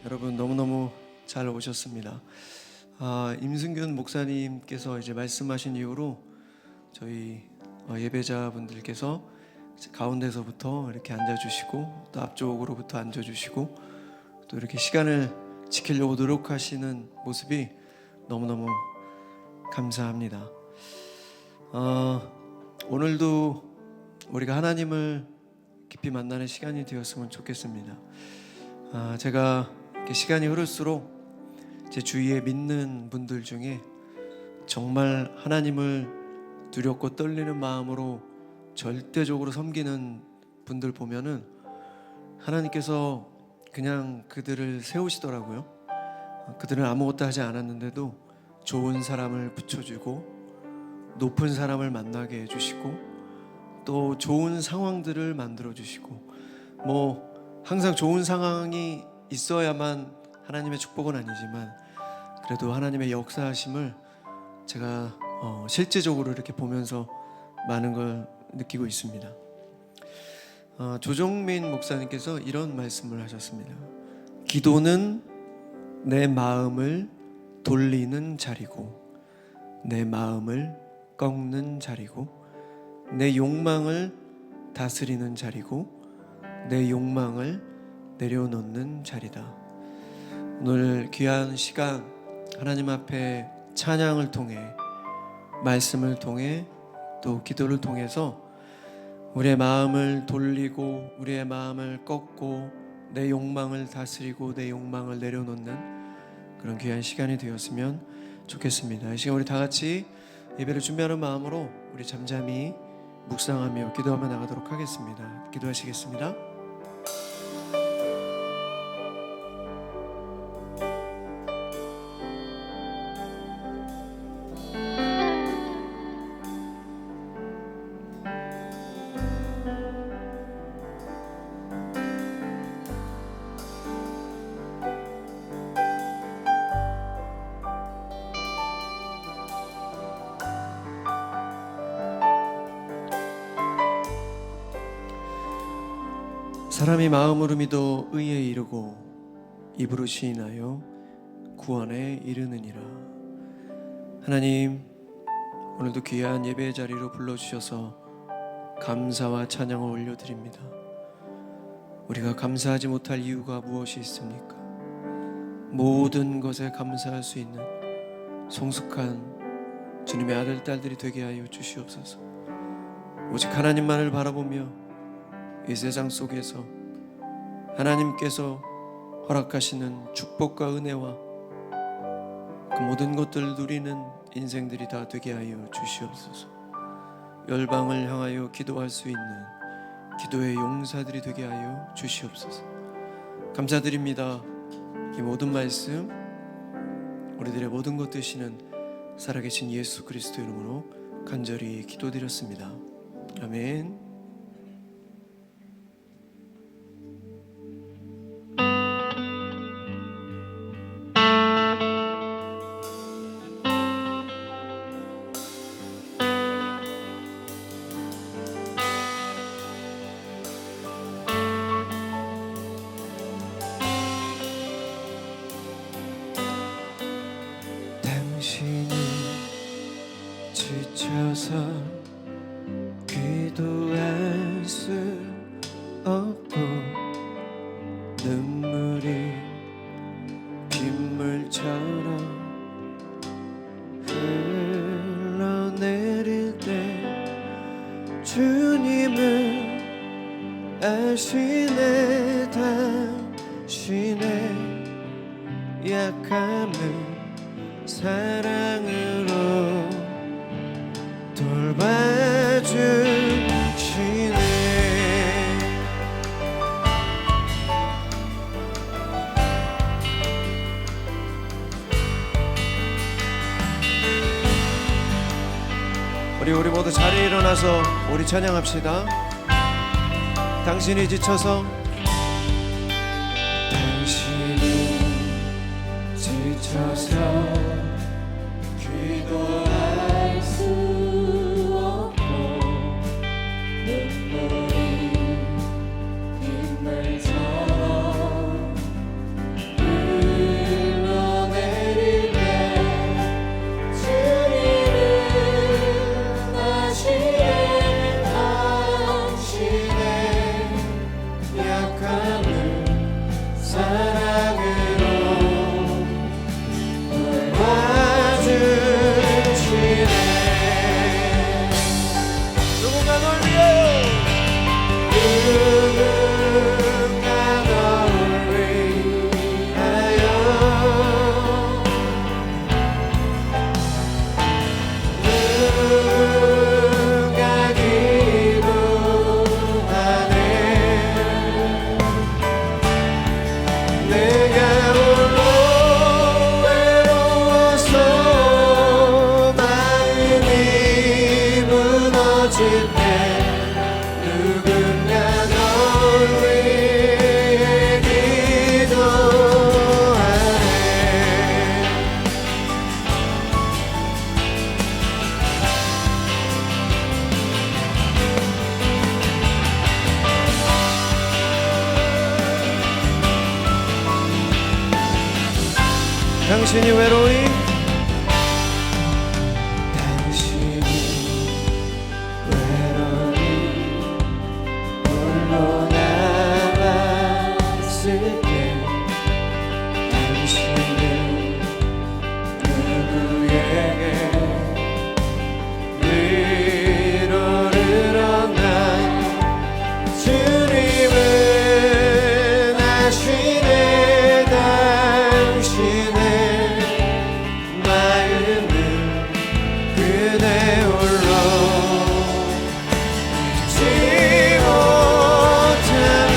여러분 너무너무 잘 오셨습니다. 임승균 목사님께서 이제 말씀하신 이후로 저희 예배자분들께서 가운데서부터 이렇게 앉아주시고 또 앞쪽으로부터 앉아주시고 또 이렇게 시간을 지키려고 노력하시는 모습이 너무너무 감사합니다. 오늘도 우리가 하나님을 깊이 만나는 시간이 되었으면 좋겠습니다. 제가 이렇게 시간이 흐를수록 제 주위에 믿는 분들 중에 정말 하나님을 두렵고 떨리는 마음으로 절대적으로 섬기는 분들 보면은 하나님께서 그냥 그들을 세우시더라고요. 그들은 아무것도 하지 않았는데도 좋은 사람을 붙여주고 높은 사람을 만나게 해주시고 또 좋은 상황들을 만들어 주시고 항상 좋은 상황이 있어야만 하나님의 축복은 아니지만 그래도 하나님의 역사하심을 제가 실제적으로 이렇게 보면서 많은 걸 느끼고 있습니다. 조정민 목사님께서 이런 말씀을 하셨습니다. 기도는 내 마음을 돌리는 자리고 내 마음을 꺾는 자리고 내 욕망을 다스리는 자리고 내 욕망을 내려놓는 자리다. 오늘 귀한 시간 하나님 앞에 찬양을 통해 말씀을 통해 또 기도를 통해서 우리의 마음을 돌리고 우리의 마음을 꺾고 내 욕망을 다스리고 내 욕망을 내려놓는 그런 귀한 시간이 되었으면 좋겠습니다. 이 시간 우리 다 같이 예배를 준비하는 마음으로 우리 잠잠히 묵상하며 기도하며 나가도록 하겠습니다. 기도하시겠습니다. 사람이 마음으로 믿어 의에 이르고 입으로 시인하여 구원에 이르느니라. 하나님, 오늘도 귀한 예배의 자리로 불러주셔서 감사와 찬양을 올려드립니다. 우리가 감사하지 못할 이유가 무엇이 있습니까? 모든 것에 감사할 수 있는 성숙한 주님의 아들, 딸들이 되게 하여 주시옵소서. 오직 하나님만을 바라보며 이 세상 속에서 하나님께서 허락하시는 축복과 은혜와 그 모든 것들을 누리는 인생들이 다 되게 하여 주시옵소서. 열방을 향하여 기도할 수 있는 기도의 용사들이 되게 하여 주시옵소서. 감사드립니다. 이 모든 말씀 우리들의 모든 것 되시는 살아계신 예수 그리스도 이름으로 간절히 기도드렸습니다. 아멘. 당신이 지쳐서 기도할 수 없고 눈물이 빗물처럼 흘러내릴 때 주님은 아시네. 당신의 약함을 사랑으로 돌봐주시네. 우리 모두 자리에 일어나서 우리 찬양합시다. 당신이 지쳐서 기도할 수 없고 눈물이 빗물처럼 당신이 외로이 당신이 외로이 홀로 남았을 때 당신은 누구에게 위로를 얻나요? 주님은 아시네 당신의 마음을 그대 홀로 잊지 못하는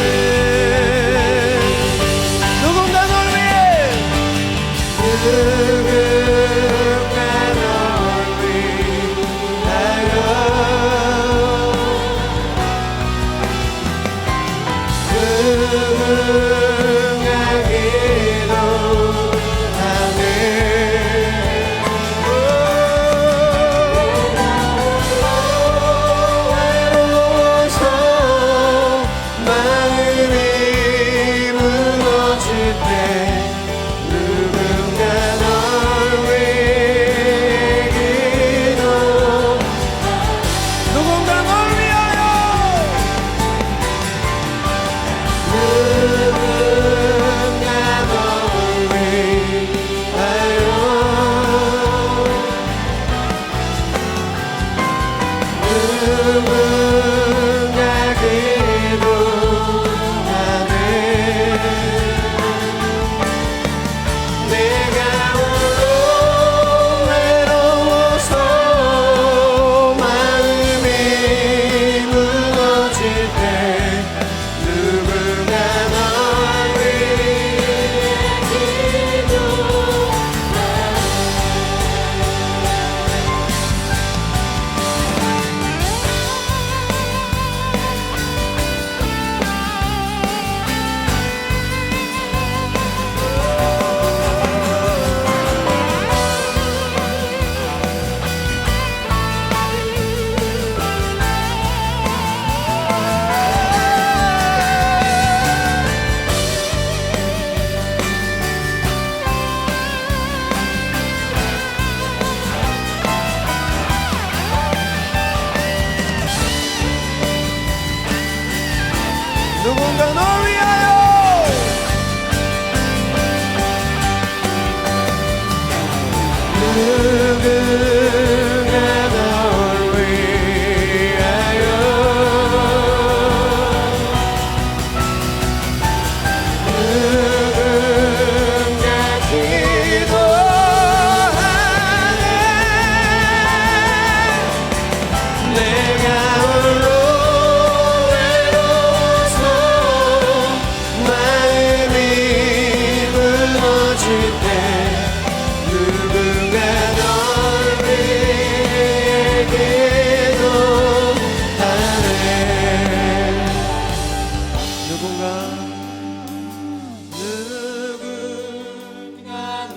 누군가 널 위해 누군가 널 위하여 누군가 기도하네 외로워서 마음이 무너질 때 누군가 널 위해 기도 누군가 널 위하여 누군가 널 위하여 누군가 기도하네 내가 홀로 외로워서 마음이 무너질 때 누군가 널 위해 누군가 널 위하여 누군가 널 위하여 누군가 기도하네 내가 홀로 외로워서 마음이 무너질 때 누군가 널 위해 기도하네 누군가 널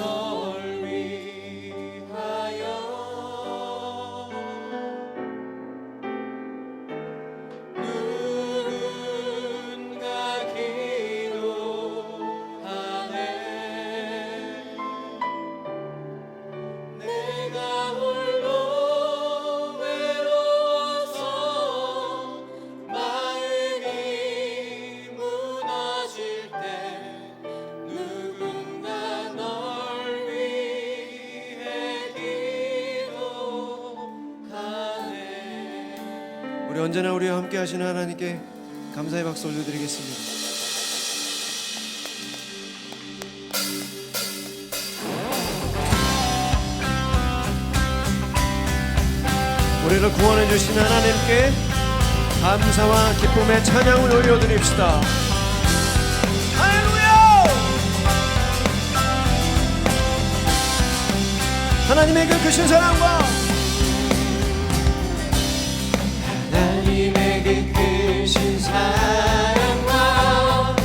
위하여 누군가 기도하네 내가 홀로 외로워서 마음이 무너질 때 누군가 널 위해 기도하네 우리 언제나 우리와 함께 하시는 하나님께 감사의 박수 올려드리겠습니다. 우리를 구원해 주신 하나님께 감사와 기쁨의 찬양을 올려드립시다. 할렐루야! 하나님의 그 크신 사랑과 하나님의 그 크신 사랑과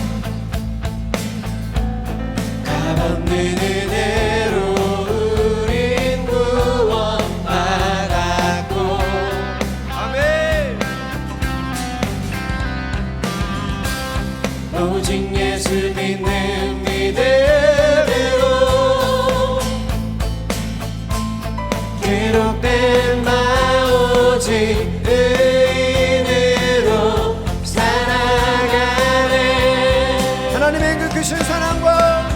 값없는 은혜로 우린 구원받았고 아멘 오직 예수 믿는 믿음으로 크신 사랑과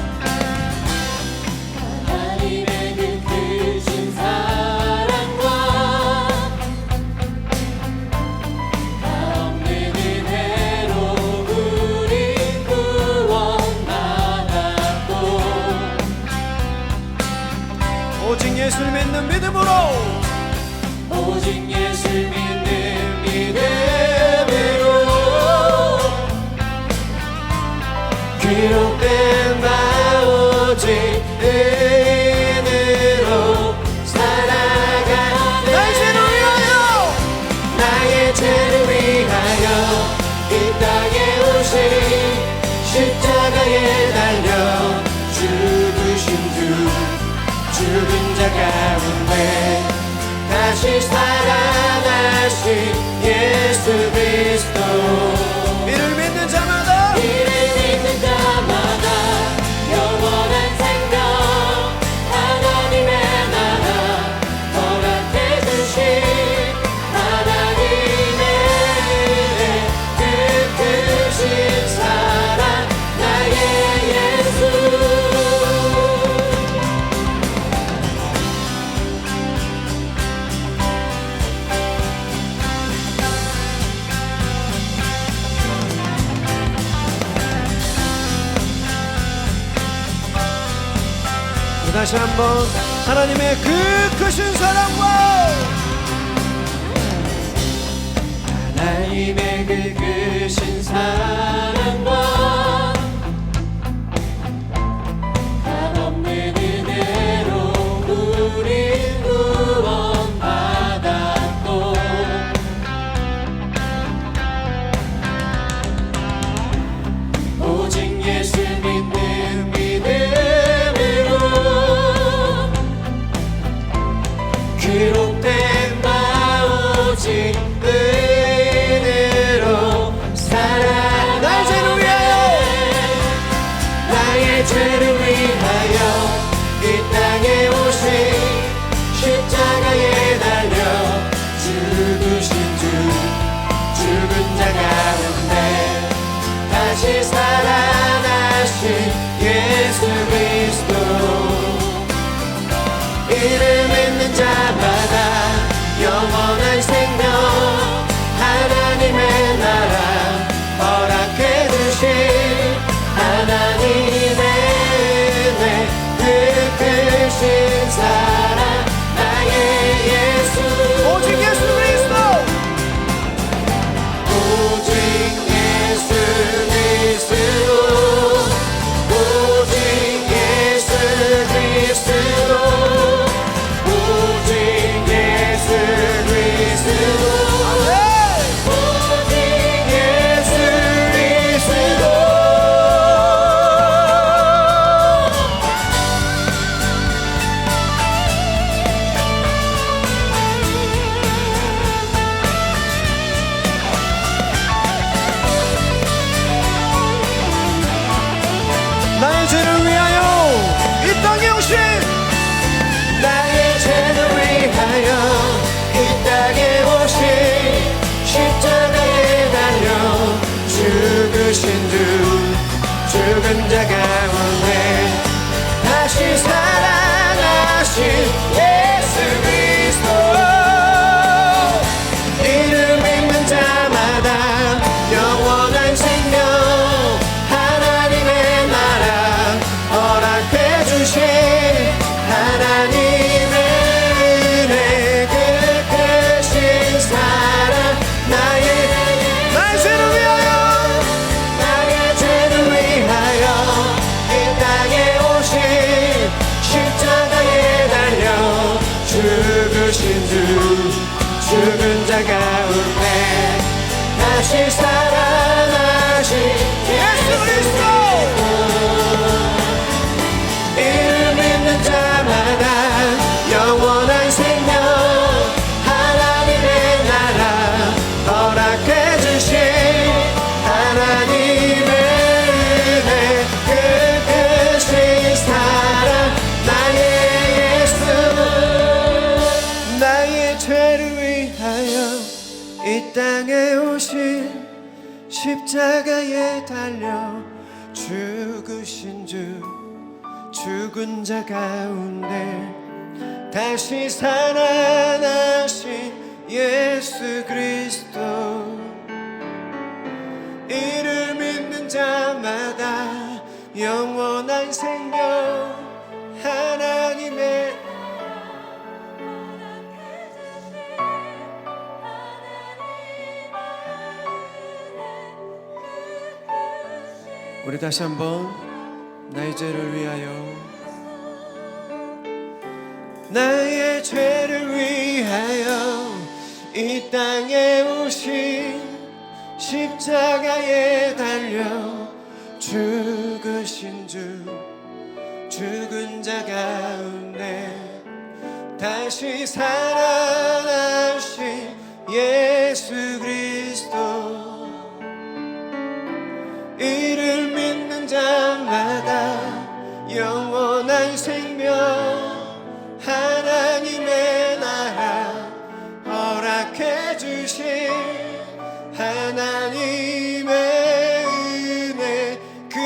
하나님의 그 크신 사랑과 가없는 은혜로 우리 구원받았고 오직 예수 믿는 믿음으로 오직 예수 믿는 믿음으로 기록된 바 오직 은혜로 살아가네 나의 죄를 위하여 나의 죄를 위하여 이 땅에 오신 십자가에 달려 죽으신 주 죽은 자 가운데 다시 살아나신 예수 그리스도 이를 믿는 자마다 이를 믿는 자마다 영원한 생명 하나님의 나라 허락해 주신 하나님의 은혜 그 크신 사랑 나의 예수 다시 한번 하나님의 그 크신 사랑과 하나님의 그 크신 사랑과 값없는 은혜로 우리 구원받았고 오직 예수 믿는 믿음으로 기록된 바 오직 은혜로 살아 나의 죄를 위하여 나의 죄를 위하여 이 땅에 오신 십자가에 달려 죽으신 주 죽은 자 가운데 다시 살아나신 예수 그리스도 이를 믿는 자마다 영원한 생명 하나님의 나라 허락해 주신 하나님의 은혜 그 크신 사랑 나의 예수 오직 예수 그리스도 오직 예수 그리스도 오직 예수 그리스도 오직 예수 그리스도 오직 예수 그리스도 나의 죄를 위하여 이 땅에 오신 나의 죄를 위하여 이 땅에 오신 십자가에 달려 죽으신 주 죽은 자 가운데 다시 살아나신 예수 그리스도 이를 믿는 자마다 영원한 생명 하나님의 나라 허락해 주신 하나님의 은혜 그 크신 사랑 나의 죄를 위하여 나의 죄를 위하여 이 땅에 오신 십자가에 달려 죽으신 주 죽은 자 가운데 다시 살아나신 예수 그리스도 이를 믿는 자마다 영원한 생명 하나님의 나라 허락해 주신 하나님의 은혜 그 크신 사랑 나의 예수 나의 죄를 위하여 이 땅에 오신 십자가에 달려 죽으신 주 죽은 자 가운데 다시 살아나신 예수 그리스도 이를 믿는 자마다 영원한 생명 하나님의 우리 다시 한번 나의 죄를 위하여 나의 죄를 위하여 이 땅에 오신 십자가에 달려 죽으신 주 죽은 자 가운데 다시 살아나신 예수 그리스도 이를 믿는 자마다 영원한 생명 하나님의 나라 허락해 주신 하나님의 은혜 그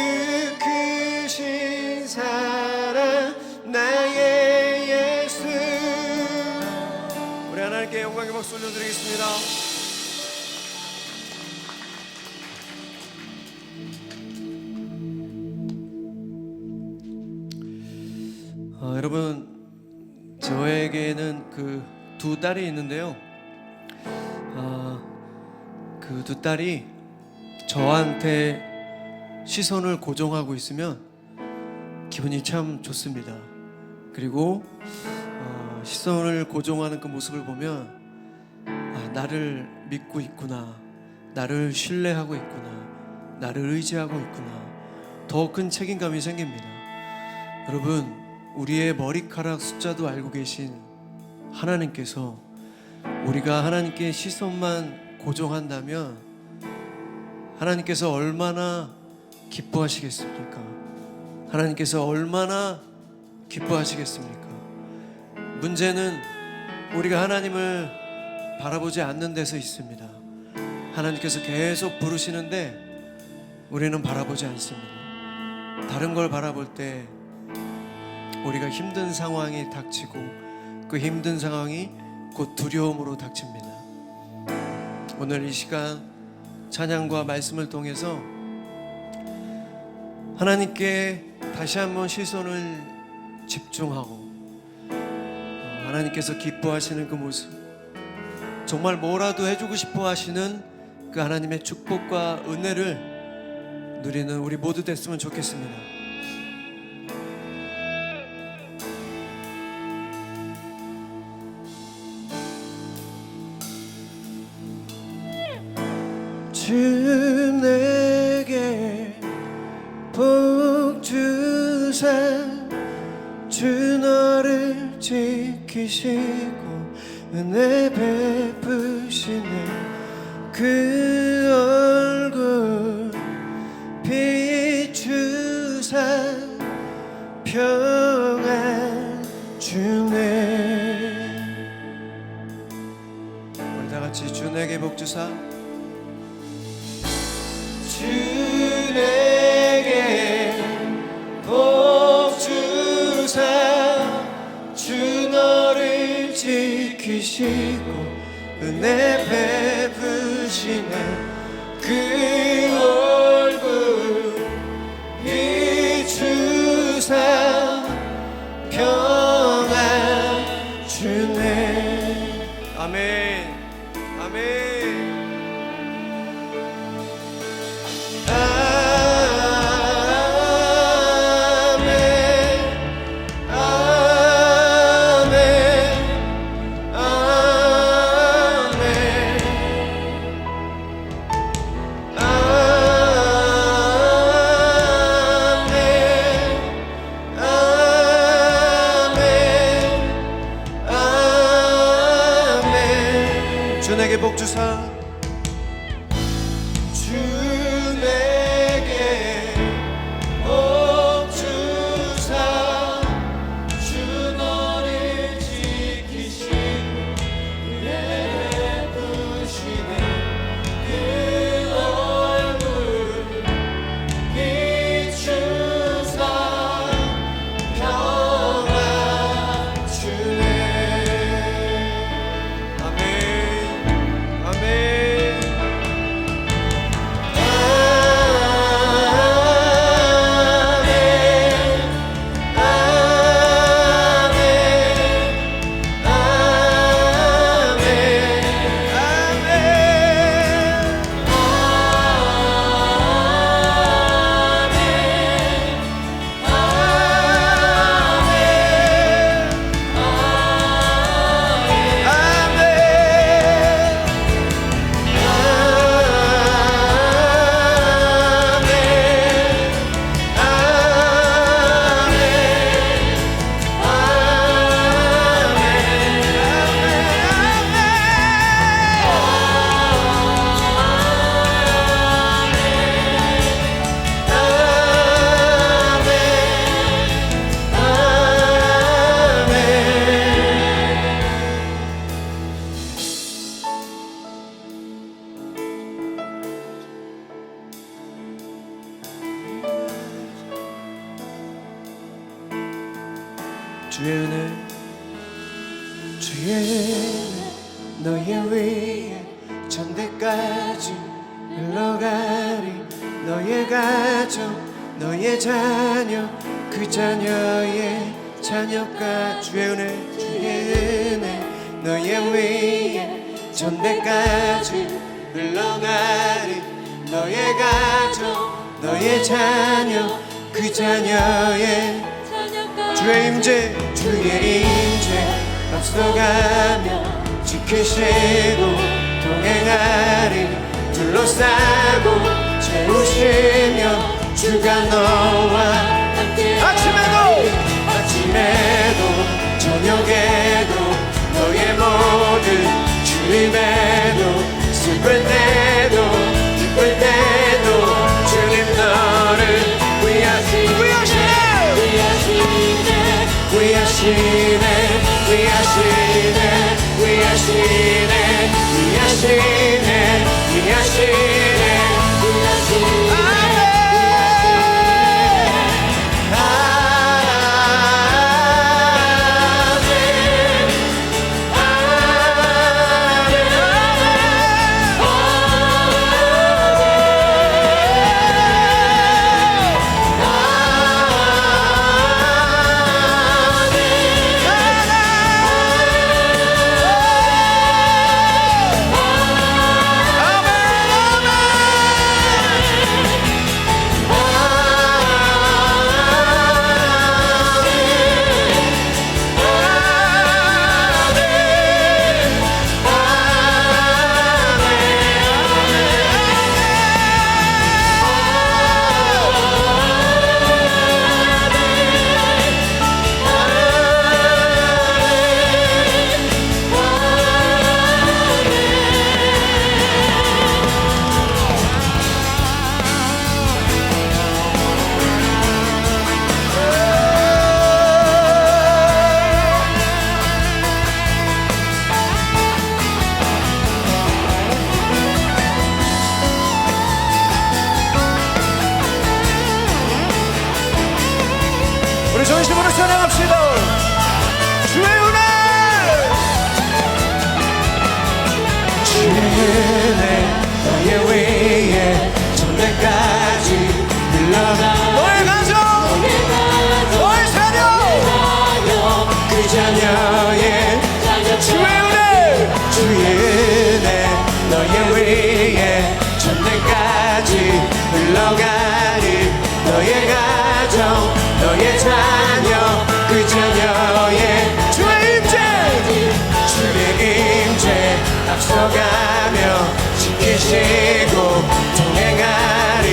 크신 사랑 나의 예수 우리 하나님께 영광의 박수 올려드리겠습니다. 여러분 저에게는 그 두 딸이 있는데요. 그 두 딸이 저한테 시선을 고정하고 있으면 기분이 참 좋습니다. 그리고 시선을 고정하는 그 모습을 보면 나를 믿고 있구나, 나를 신뢰하고 있구나, 나를 의지하고 있구나, 더 큰 책임감이 생깁니다. 여러분 우리의 머리카락 숫자도 알고 계신 하나님께서 우리가 하나님께 시선만 고정한다면 하나님께서 얼마나 기뻐하시겠습니까? 하나님께서 얼마나 기뻐하시겠습니까? 문제는 우리가 하나님을 바라보지 않는 데서 있습니다. 하나님께서 계속 부르시는데 우리는 바라보지 않습니다. 다른 걸 바라볼 때 우리가 힘든 상황이 닥치고 그 힘든 상황이 곧 두려움으로 닥칩니다. 오늘 이 시간 찬양과 말씀을 통해서 하나님께 다시 한번 시선을 집중하고 하나님께서 기뻐하시는 그 모습, 정말 뭐라도 해주고 싶어 하시는 그 하나님의 축복과 은혜를 누리는 우리 모두 됐으면 좋겠습니다. 주 내게 복 주사 주 너를 지키시고 은혜 베푸시네 그 얼굴 비추사 평안 주네. 우리 다같이 주 내게 복 주사 주 내게 복 주사 주 너를 지키시고 은혜 베푸시네 그 얼굴 비추사 평안 주네. 아멘 아멘. 주의 은혜 주의 은혜 너의 위에 전대까지 흘러가리 너의 가족 너의 자녀 그 자녀의 자녀가 주의 은혜 너의 위에 전대까지 흘러가리 너의 가족 너의 자녀 그 자녀의 주의 임재 앞서가며 지키시고 동행하리 둘러싸고 채우시며 주가 너와 함께 아침에도 저녁에도 너의 모든 주림에도 슬플 때도 기쁠 때도 주님 너를 우리 전심으로 찬양합시다. 주의 은혜 너의 위에 전대까지 흘러가 너의 가족 너의 자녀 그 자녀의 주의 은혜 너의 위에 전대까지 흘러가리 너의 가정 너의 자녀 그 자녀의 주의 임재 앞서가며 지키시고 동행하리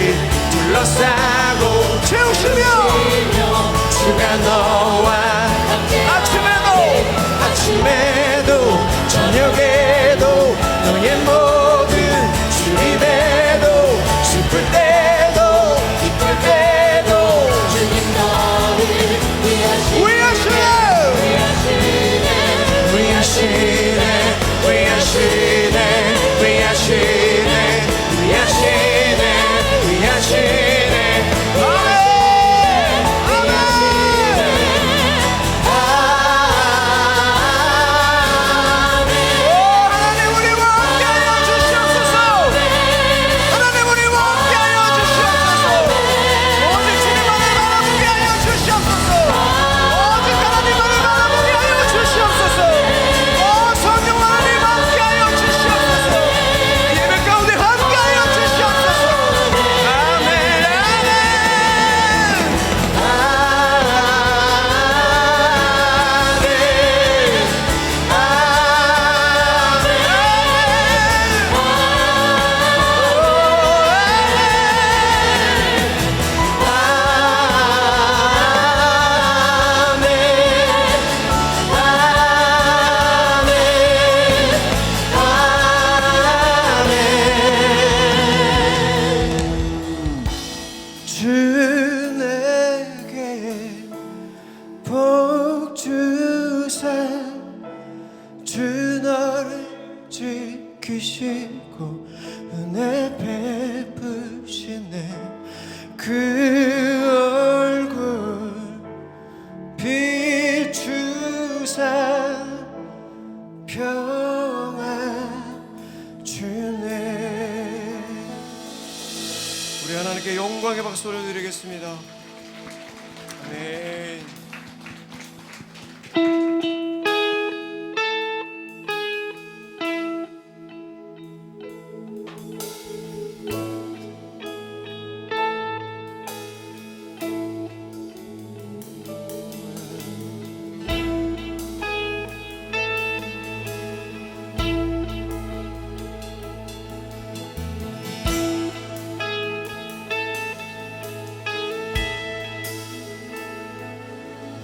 둘러싸고 채우시며 주가 너와 아침에도 저녁에도 너의 모든 주림에도 슬플 때도 기쁠 때도 주님 너를 위하시네 하나님 우리와 함께하여 주시옵소서. 하나님 우리와 함께하여 주시옵소서. 오직 주님만을 바라보게 하여 주시옵소서. 오직 하나님만을 바라보게 하여 주시옵소서. 성령 하나님 함께하여 주시옵소서. 예배 가운데 함께하여 주시옵소서. 아멘 아멘. 주 내게 복 주사 주 너를 지키시고 은혜 베푸시네 그 얼굴 비추 영광의 박수를 드리겠습니다. 아멘.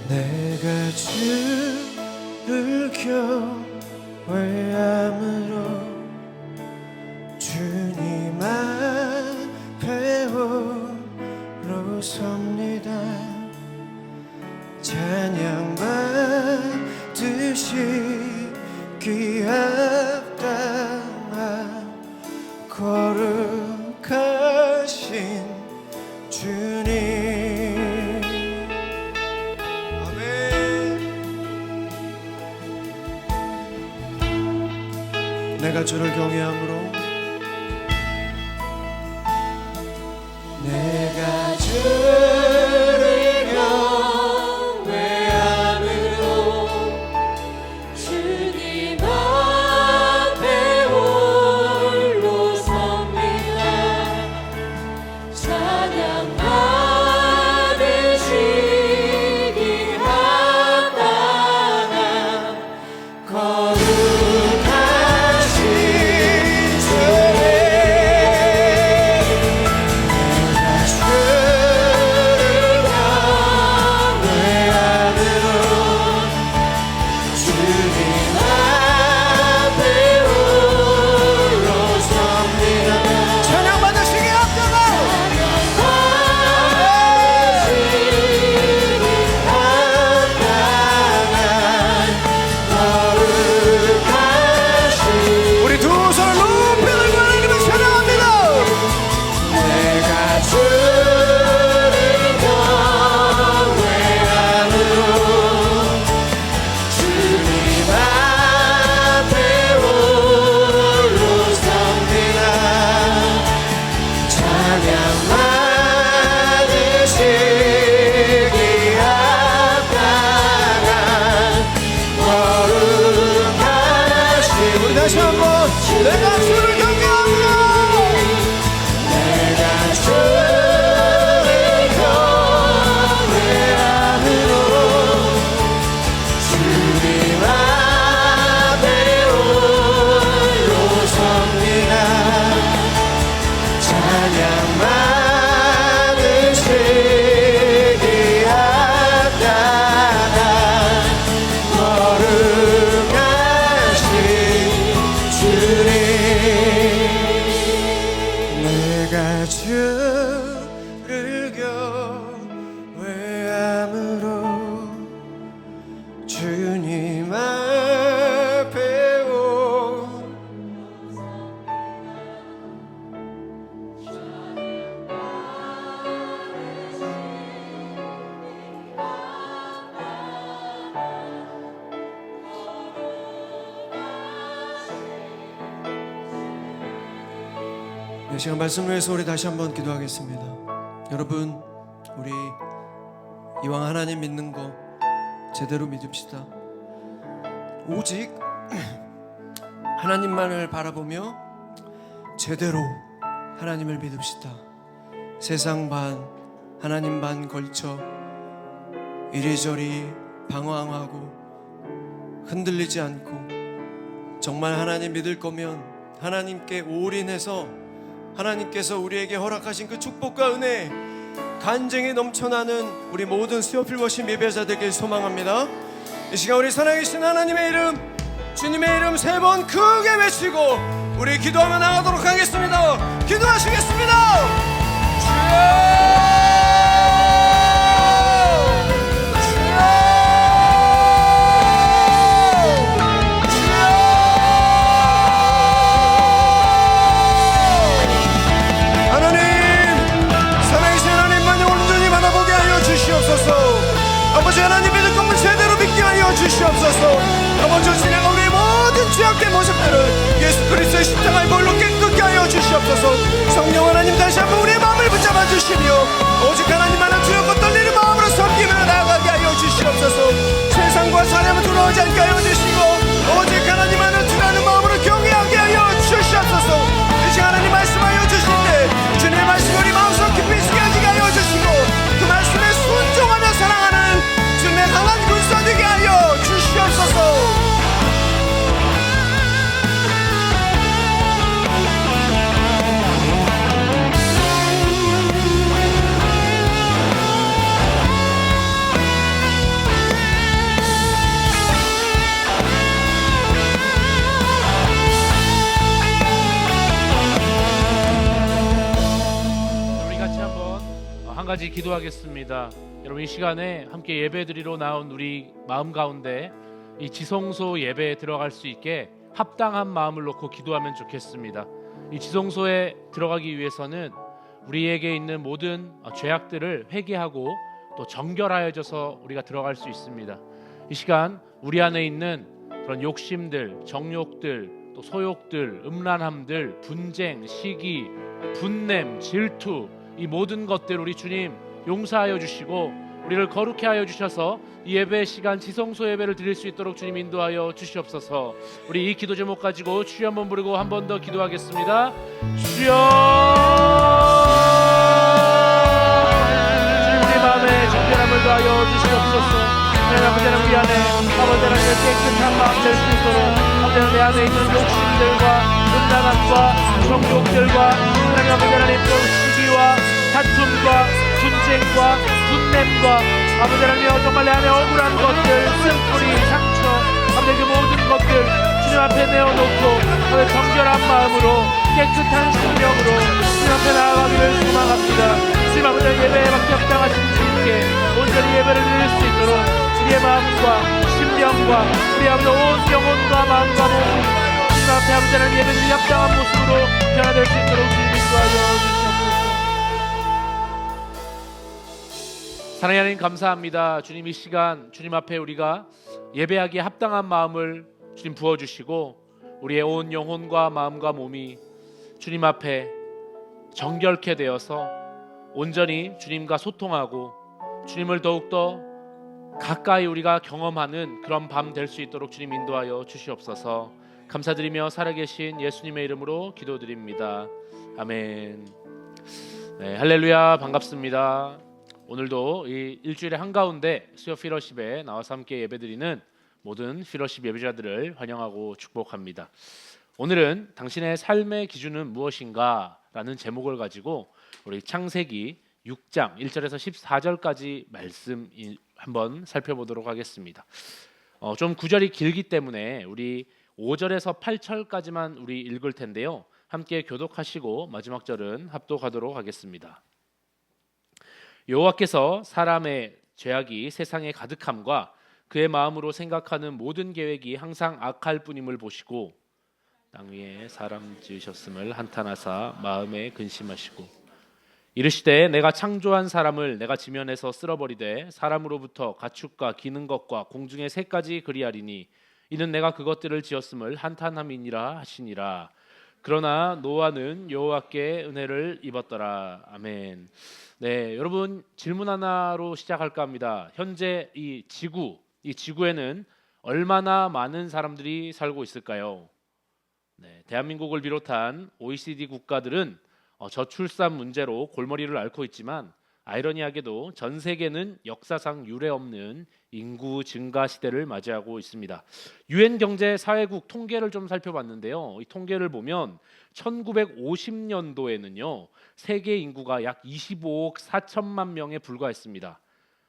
내가 주를 경외함으로 주님 앞에 홀로 섭니다. 찬양 받으시기 합당한 거룩하신 주님. 내가 주를 경외함으로 내가 주를 경외함으로 주님 앞에 홀로 섭니다. 찬양 받으시기 합당한 다시 한번 내가 주를 경외함으로 내가 주를 경외함으로 주님 앞에 홀로 섭니다. 찬양 받으시기 합당한 내가 주를 경외함으로 주님 앞에 이 시간 말씀을 위해서 우리 다시 한번 기도하겠습니다. 여러분, 우리 이왕 하나님 믿는 거 제대로 믿읍시다. 오직 하나님만을 바라보며 제대로 하나님을 믿읍시다. 세상 반 하나님 반 걸쳐 이리저리 방황하고 흔들리지 않고 정말 하나님 믿을 거면 하나님께 올인해서 하나님께서 우리에게 허락하신 그 축복과 은혜 간증이 넘쳐나는 우리 모든 스워필 워십 예배자 되길 소망합니다. 이 시간 우리 살아계신 하나님의 이름, 주님의 이름 3번 크게 외치고 우리 기도하며 나가도록 하겠습니다. 기도하시겠습니다. 주여! 아버지 하나님 믿을 것을 제대로 믿게 하여 주시옵소서. 아버지 지나가 우리 모든 모든 죄악된 모습들을 예수 그리스도의 십자가의 볼로 깨끗게 하여 주시옵소서. 성령 하나님 다시 한번 우리의 마음을 붙잡아 주시며 오직 하나님만을 두렵고 떨리는 마음으로 섬기며 나아가게 하여 주시옵소서. 세상과 사람을 돌아오지 않게 하여 주시고 오직 하나님만을 두라는 마음으로 경외하게 하여 주시옵소서. 이제 하나님 말씀하여 주실 때 주님의 말씀을 우리 마음속 깊이 새겨지게 하여 주시고 그 말씀에 순종하며 사랑하는 주님의 강한 군사 되게 하여 주시옵소서. 한 가지 기도하겠습니다. 여러분, 이 시간에 함께 예배드리러 나온 우리 마음 가운데 이 지성소 예배에 들어갈 수 있게 합당한 마음을 놓고 기도하면 좋겠습니다. 이 지성소에 들어가기 위해서는 우리에게 있는 모든 죄악들을 회개하고 또 정결하여져서 우리가 들어갈 수 있습니다. 이 시간 우리 안에 있는 그런 욕심들, 정욕들, 또 소욕들, 음란함들, 분쟁, 시기, 분냄, 질투, 이 모든 것들 우리 주님 용서하여 주시고 우리를 거룩해 하여 주셔서 이 예배 시간 지성소 예배를 드릴 수 있도록 주님 인도하여 주시옵소서. 우리 이 기도 제목 가지고 주여 한번 부르고 한 번 더 기도하겠습니다. 주여, 주님 우리 마음에 정결함을 더하여 주시옵소서. 하나님 아버지, 하나님 우리 안에 아버지 하나님 깨끗한 마음 될 수 있도록 아버지 하나님 내 안에 있는 욕심들과 음란함과 정욕들과 하나님 아버지 하나님 또 시기와 다툼과 분쟁과 분냄과 아버지 하나님 정말 내 안에 억울한 것들, 쓴뿌리, 상처, 아버지 그 모든 것들 주님 앞에 내어놓고 아버지 정결한 마음으로 깨끗한 심령으로 주님 앞에 나아가기를 소망합니다. 주님 아버지 예배에 맡겨 합당하신 주님께 온전히 예배를 드릴 수 있도록 우리의 마음과 심령과 우리 아버지 온 영혼과 마음과 몸이 주님 앞에 아버지 하나님 예배를 합당한 모습으로 변화될 수 있도록 주님 인도하여 주시옵소서. 사랑하는 하나님 감사합니다. 주님 이 시간 주님 앞에 우리가 예배하기에 합당한 마음을 주님 부어주시고 우리의 온 영혼과 마음과 몸이 주님 앞에 정결케 되어서 온전히 주님과 소통하고 주님을 더욱더 가까이 우리가 경험하는 그런 밤 될 수 있도록 주님 인도하여 주시옵소서. 감사드리며 살아계신 예수님의 이름으로 기도드립니다. 아멘. 네, 할렐루야, 반갑습니다. 오늘도 이 일주일의 한가운데 수요 피러십에 나와서 함께 예배드리는 모든 피러십 예배자들을 환영하고 축복합니다. 오늘은 당신의 삶의 기준은 무엇인가? 라는 제목을 가지고 우리 창세기 6장 1절에서 14절까지 말씀 한번 살펴보도록 하겠습니다. 좀 구절이 길기 때문에 우리 5절에서 8절까지만 우리 읽을 텐데요. 함께 교독하시고 마지막 절은 합독하도록 하겠습니다. 여호와께서 사람의 죄악이 세상에 가득함과 그의 마음으로 생각하는 모든 계획이 항상 악할 뿐임을 보시고 땅 위에 사람 지으셨음을 한탄하사 마음에 근심하시고 이르시되 내가 창조한 사람을 내가 지면에서 쓸어버리되 사람으로부터 가축과 기는 것과 공중의 새까지 그리하리니 이는 내가 그것들을 지었음을 한탄함이니라 하시니라. 그러나 노아는 여호와께 은혜를 입었더라. 아멘. 네, 여러분 질문 하나로 시작할까 합니다. 현재 이 지구에는 얼마나 많은 사람들이 살고 있을까요? 네, 대한민국을 비롯한 OECD 국가들은 저출산 문제로 골머리를 앓고 있지만 아이러니하게도 전 세계는 역사상 유례없는 인구 증가 시대를 맞이하고 있습니다. 유엔 경제 사회국 통계를 좀 살펴봤는데요. 이 통계를 보면 1950년도에는요. 세계 인구가 약 25억 4천만 명에 불과했습니다.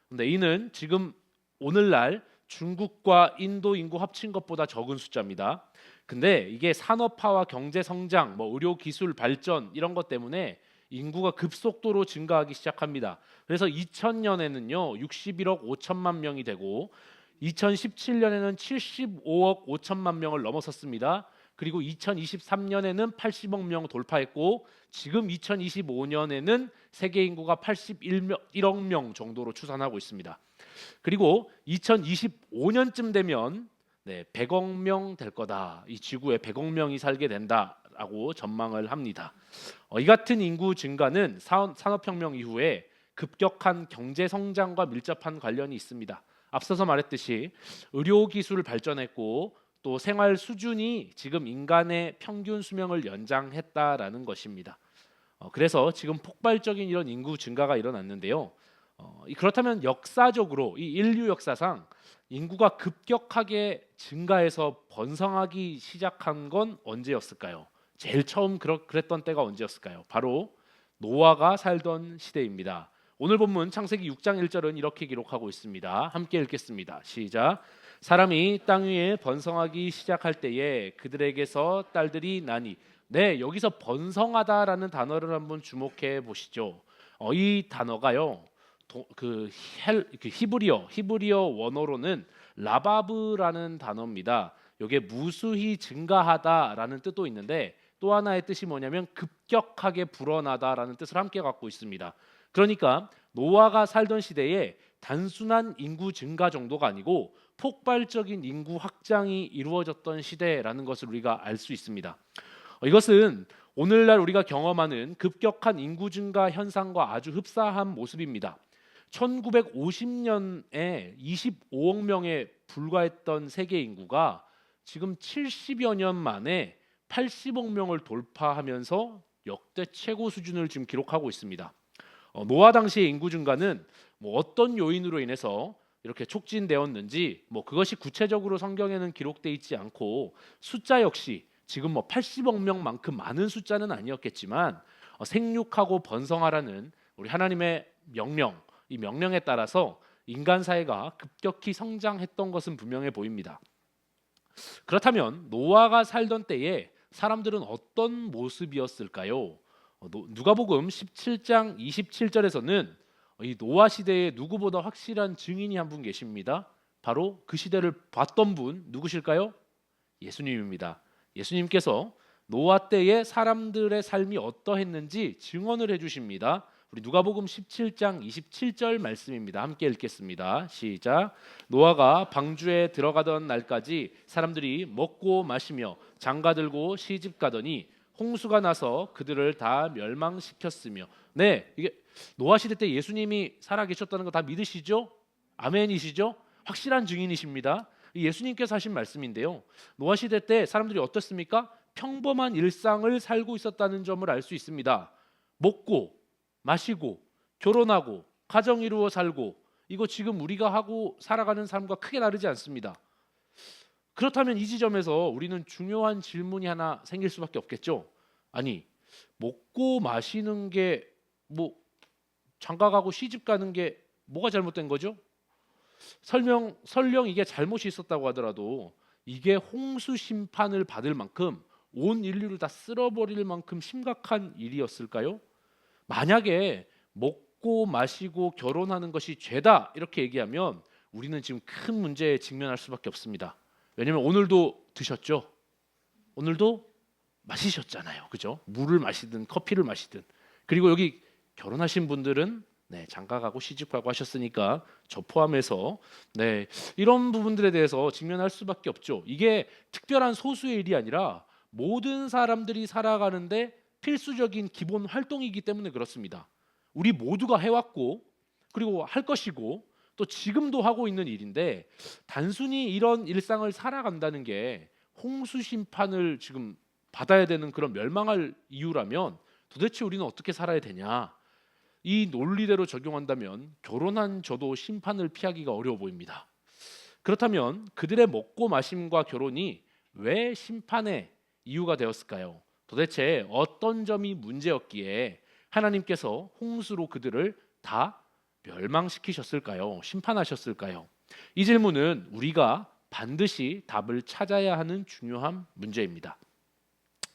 근데 이는 지금 오늘날 중국과 인도 인구 합친 것보다 적은 숫자입니다. 근데 이게 산업화와 경제 성장, 의료 기술 발전 이런 것 때문에 인구가 급속도로 증가하기 시작합니다. 그래서 2000년에는요 61억 5천만 명이 되고 2017년에는 75억 5천만 명을 넘어섰습니다. 그리고 2023년에는 80억 명 돌파했고 지금 2025년에는 세계 인구가 81억 명 정도로 추산하고 있습니다. 그리고 2025년쯤 되면 네, 100억 명 될 거다. 이 지구에 100억 명이 살게 된다라고 전망을 합니다. 이 같은 인구 증가는 산업혁명 이후에 급격한 경제 성장과 밀접한 관련이 있습니다. 앞서서 말했듯이 의료 기술 발전했고 또 생활 수준이 지금 인간의 평균 수명을 연장했다라는 것입니다. 그래서 지금 폭발적인 이런 인구 증가가 일어났는데요. 그렇다면 역사적으로 이 인류 역사상 인구가 급격하게 증가해서 번성하기 시작한 건 언제였을까요? 제일 처음 그랬던 때가 언제였을까요? 바로 노아가 살던 시대입니다. 오늘 본문 창세기 6장 1절은 이렇게 기록하고 있습니다. 함께 읽겠습니다. 시작. 사람이 땅 위에 번성하기 시작할 때에 그들에게서 딸들이 나니. 네, 여기서 번성하다라는 단어를 한번 주목해 보시죠. 이 단어가요. 그 히브리어 원어로는 라바브라는 단어입니다. 이게 무수히 증가하다라는 뜻도 있는데 또 하나의 뜻이 뭐냐면 급격하게 불어나다라는 뜻을 함께 갖고 있습니다. 그러니까 노아가 살던 시대에 단순한 인구 증가 정도가 아니고 폭발적인 인구 확장이 이루어졌던 시대라는 것을 우리가 알 수 있습니다. 이것은 오늘날 우리가 경험하는 급격한 인구 증가 현상과 아주 흡사한 모습입니다. 1950년에 25억 명에 불과했던 세계 인구가 지금 70여 년 만에 80억 명을 돌파하면서 역대 최고 수준을 지금 기록하고 있습니다. 노아 당시의 인구 증가는 어떤 요인으로 인해서 이렇게 촉진되었는지 그것이 구체적으로 성경에는 기록되어 있지 않고 숫자 역시 지금 80억 명만큼 많은 숫자는 아니었겠지만 생육하고 번성하라는 우리 하나님의 명령, 이 명령에 따라서 인간 사회가 급격히 성장했던 것은 분명해 보입니다. 그렇다면 노아가 살던 때에 사람들은 어떤 모습이었을까요? 누가복음 17장 27절에서는 이 노아 시대에 누구보다 확실한 증인이 한 분 계십니다. 바로 그 시대를 봤던 분 누구실까요? 예수님입니다. 예수님께서 노아 때의 사람들의 삶이 어떠했는지 증언을 해주십니다. 우리 누가복음 17장 27절 말씀입니다. 함께 읽겠습니다. 시작. 노아가 방주에 들어가던 날까지 사람들이 먹고 마시며 장가들고 시집가더니 홍수가 나서 그들을 다 멸망시켰으며. 네, 이게 노아 시대 때 예수님이 살아계셨다는 거 다 믿으시죠? 아멘이시죠? 확실한 증인이십니다. 예수님께서 하신 말씀인데요. 노아 시대 때 사람들이 어떻습니까? 평범한 일상을 살고 있었다는 점을 알 수 있습니다. 먹고 마시고 결혼하고 가정 이루어 살고, 이거 지금 우리가 하고 살아가는 삶과 크게 다르지 않습니다. 그렇다면 이 지점에서 우리는 중요한 질문이 하나 생길 수밖에 없겠죠. 아니, 먹고 마시는 게 장가가고 시집 가는 게 뭐가 잘못된 거죠? 설령 이게 잘못이 있었다고 하더라도 이게 홍수 심판을 받을 만큼 온 인류를 다 쓸어버릴 만큼 심각한 일이었을까요? 만약에 먹고 마시고 결혼하는 것이 죄다 이렇게 얘기하면 우리는 지금 큰 문제에 직면할 수밖에 없습니다. 왜냐하면 오늘도 드셨죠? 오늘도 마시셨잖아요. 그죠? 물을 마시든 커피를 마시든. 그리고 여기 결혼하신 분들은 장가가고 시집가고 하셨으니까 저 포함해서 이런 부분들에 대해서 직면할 수밖에 없죠. 이게 특별한 소수의 일이 아니라 모든 사람들이 살아가는데 필수적인 기본 활동이기 때문에 그렇습니다. 우리 모두가 해왔고 그리고 할 것이고 또 지금도 하고 있는 일인데, 단순히 이런 일상을 살아간다는 게 홍수 심판을 지금 받아야 되는 그런 멸망할 이유라면 도대체 우리는 어떻게 살아야 되냐? 이 논리대로 적용한다면 결혼한 저도 심판을 피하기가 어려워 보입니다. 그렇다면 그들의 먹고 마심과 결혼이 왜 심판의 이유가 되었을까요? 도대체 어떤 점이 문제였기에 하나님께서 홍수로 그들을 다 멸망시키셨을까요? 심판하셨을까요? 이 질문은 우리가 반드시 답을 찾아야 하는 중요한 문제입니다.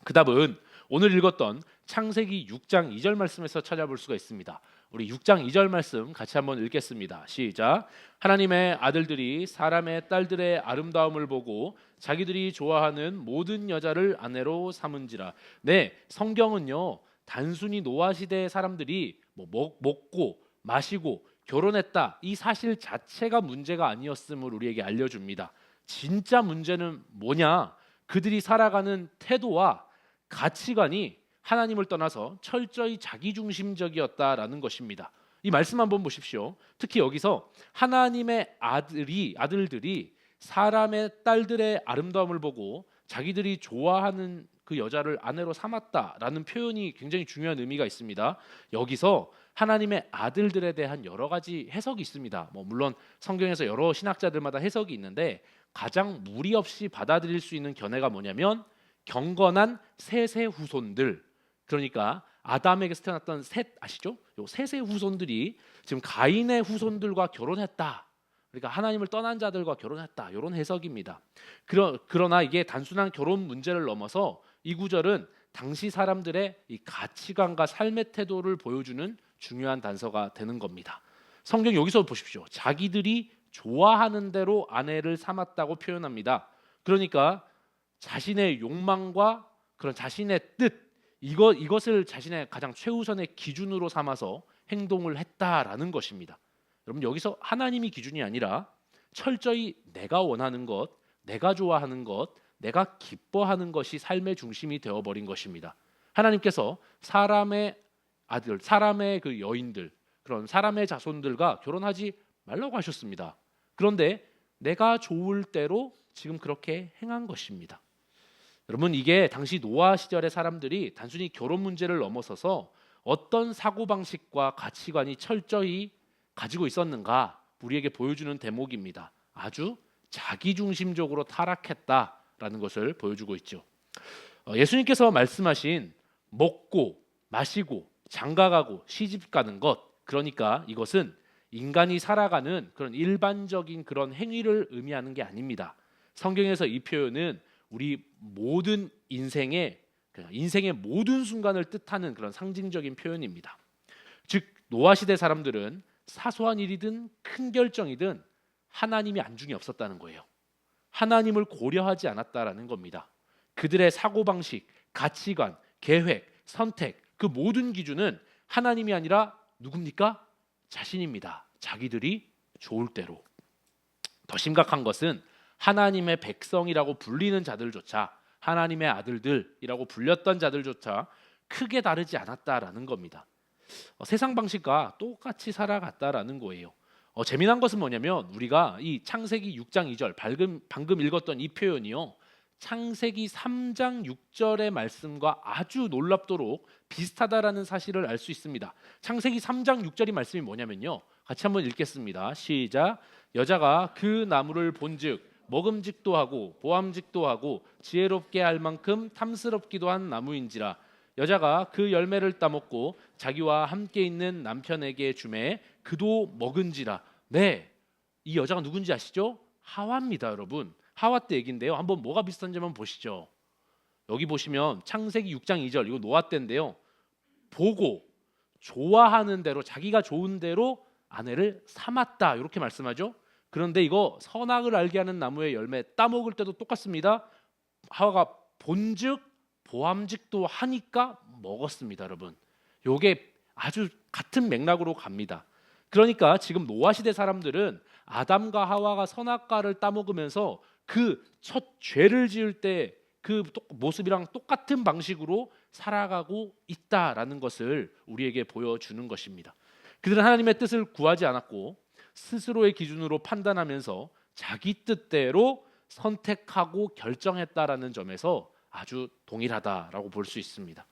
그 답은 오늘 읽었던 창세기 6장 2절 말씀에서 찾아볼 수가 있습니다. 우리 6장 2절 말씀 같이 한번 읽겠습니다. 시작. 하나님의 아들들이 사람의 딸들의 아름다움을 보고 자기들이 좋아하는 모든 여자를 아내로 삼은지라. 네, 성경은요 단순히 노아 시대의 사람들이 먹고 마시고 결혼했다 이 사실 자체가 문제가 아니었음을 우리에게 알려줍니다. 진짜 문제는 뭐냐? 그들이 살아가는 태도와 가치관이 하나님을 떠나서 철저히 자기중심적이었다라는 것입니다. 이 말씀 한번 보십시오. 특히 여기서 하나님의 아들들이 사람의 딸들의 아름다움을 보고 자기들이 좋아하는 그 여자를 아내로 삼았다라는 표현이 굉장히 중요한 의미가 있습니다. 여기서 하나님의 아들들에 대한 여러 가지 해석이 있습니다. 물론 성경에서 여러 신학자들마다 해석이 있는데 가장 무리 없이 받아들일 수 있는 견해가 뭐냐면 경건한 셋의 후손들, 그러니까 아담에게서 태어났던 셋 아시죠? 요 셋의 후손들이 지금 가인의 후손들과 결혼했다. 그러니까 하나님을 떠난 자들과 결혼했다. 이런 해석입니다. 그러나 이게 단순한 결혼 문제를 넘어서 이 구절은 당시 사람들의 이 가치관과 삶의 태도를 보여주는 중요한 단서가 되는 겁니다. 성경 여기서 보십시오. 자기들이 좋아하는 대로 아내를 삼았다고 표현합니다. 그러니까 자신의 욕망과 그런 자신의 뜻 이것을 자신의 가장 최우선의 기준으로 삼아서 행동을 했다라는 것입니다. 여러분 여기서 하나님이 기준이 아니라 철저히 내가 원하는 것, 내가 좋아하는 것, 내가 기뻐하는 것이 삶의 중심이 되어버린 것입니다. 하나님께서 사람의 아들, 사람의 그 여인들, 그런 사람의 자손들과 결혼하지 말라고 하셨습니다. 그런데 내가 좋을 대로 지금 그렇게 행한 것입니다. 여러분 이게 당시 노아 시절의 사람들이 단순히 결혼 문제를 넘어서서 어떤 사고방식과 가치관이 철저히 가지고 있었는가 우리에게 보여주는 대목입니다. 아주 자기중심적으로 타락했다라는 것을 보여주고 있죠. 예수님께서 말씀하신 먹고 마시고 장가가고 시집가는 것, 그러니까 이것은 인간이 살아가는 그런 일반적인 그런 행위를 의미하는 게 아닙니다. 성경에서 이 표현은 우리 모든 인생의 모든 순간을 뜻하는 그런 상징적인 표현입니다. 즉 노아 시대 사람들은 사소한 일이든 큰 결정이든 하나님이 안중에 없었다는 거예요. 하나님을 고려하지 않았다라는 겁니다. 그들의 사고방식, 가치관, 계획, 선택 그 모든 기준은 하나님이 아니라 누굽니까? 자신입니다. 자기들이 좋을 대로. 더 심각한 것은 하나님의 백성이라고 불리는 자들조차, 하나님의 아들들이라고 불렸던 자들조차 크게 다르지 않았다라는 겁니다. 세상 방식과 똑같이 살아갔다라는 거예요. 재미난 것은 뭐냐면 우리가 이 창세기 6장 2절 방금 읽었던 이 표현이요, 창세기 3장 6절의 말씀과 아주 놀랍도록 비슷하다라는 사실을 알 수 있습니다. 창세기 3장 6절의 말씀이 뭐냐면요, 같이 한번 읽겠습니다. 시작. 여자가 그 나무를 본즉 먹음직도 하고 보암직도 하고 지혜롭게 할 만큼 탐스럽기도 한 나무인지라 여자가 그 열매를 따먹고 자기와 함께 있는 남편에게 주매 그도 먹은지라. 네, 이 여자가 누군지 아시죠? 하와입니다. 여러분 하와 때 얘기인데요, 한번 뭐가 비슷한지 한번 보시죠. 여기 보시면 창세기 6장 2절 이거 노아 때인데요, 보고 좋아하는 대로 자기가 좋은 대로 아내를 삼았다 이렇게 말씀하죠. 그런데 이거 선악을 알게 하는 나무의 열매 따먹을 때도 똑같습니다. 하와가 본즉 보암직도 하니까 먹었습니다. 여러분 요게 아주 같은 맥락으로 갑니다. 그러니까 지금 노아 시대 사람들은 아담과 하와가 선악과를 따먹으면서 그 첫 죄를 지을 때 그 모습이랑 똑같은 방식으로 살아가고 있다라는 것을 우리에게 보여주는 것입니다. 그들은 하나님의 뜻을 구하지 않았고 스스로의 기준으로 판단하면서 자기 뜻대로 선택하고 결정했다라는 점에서 아주 동일하다라고 볼 수 있습니다.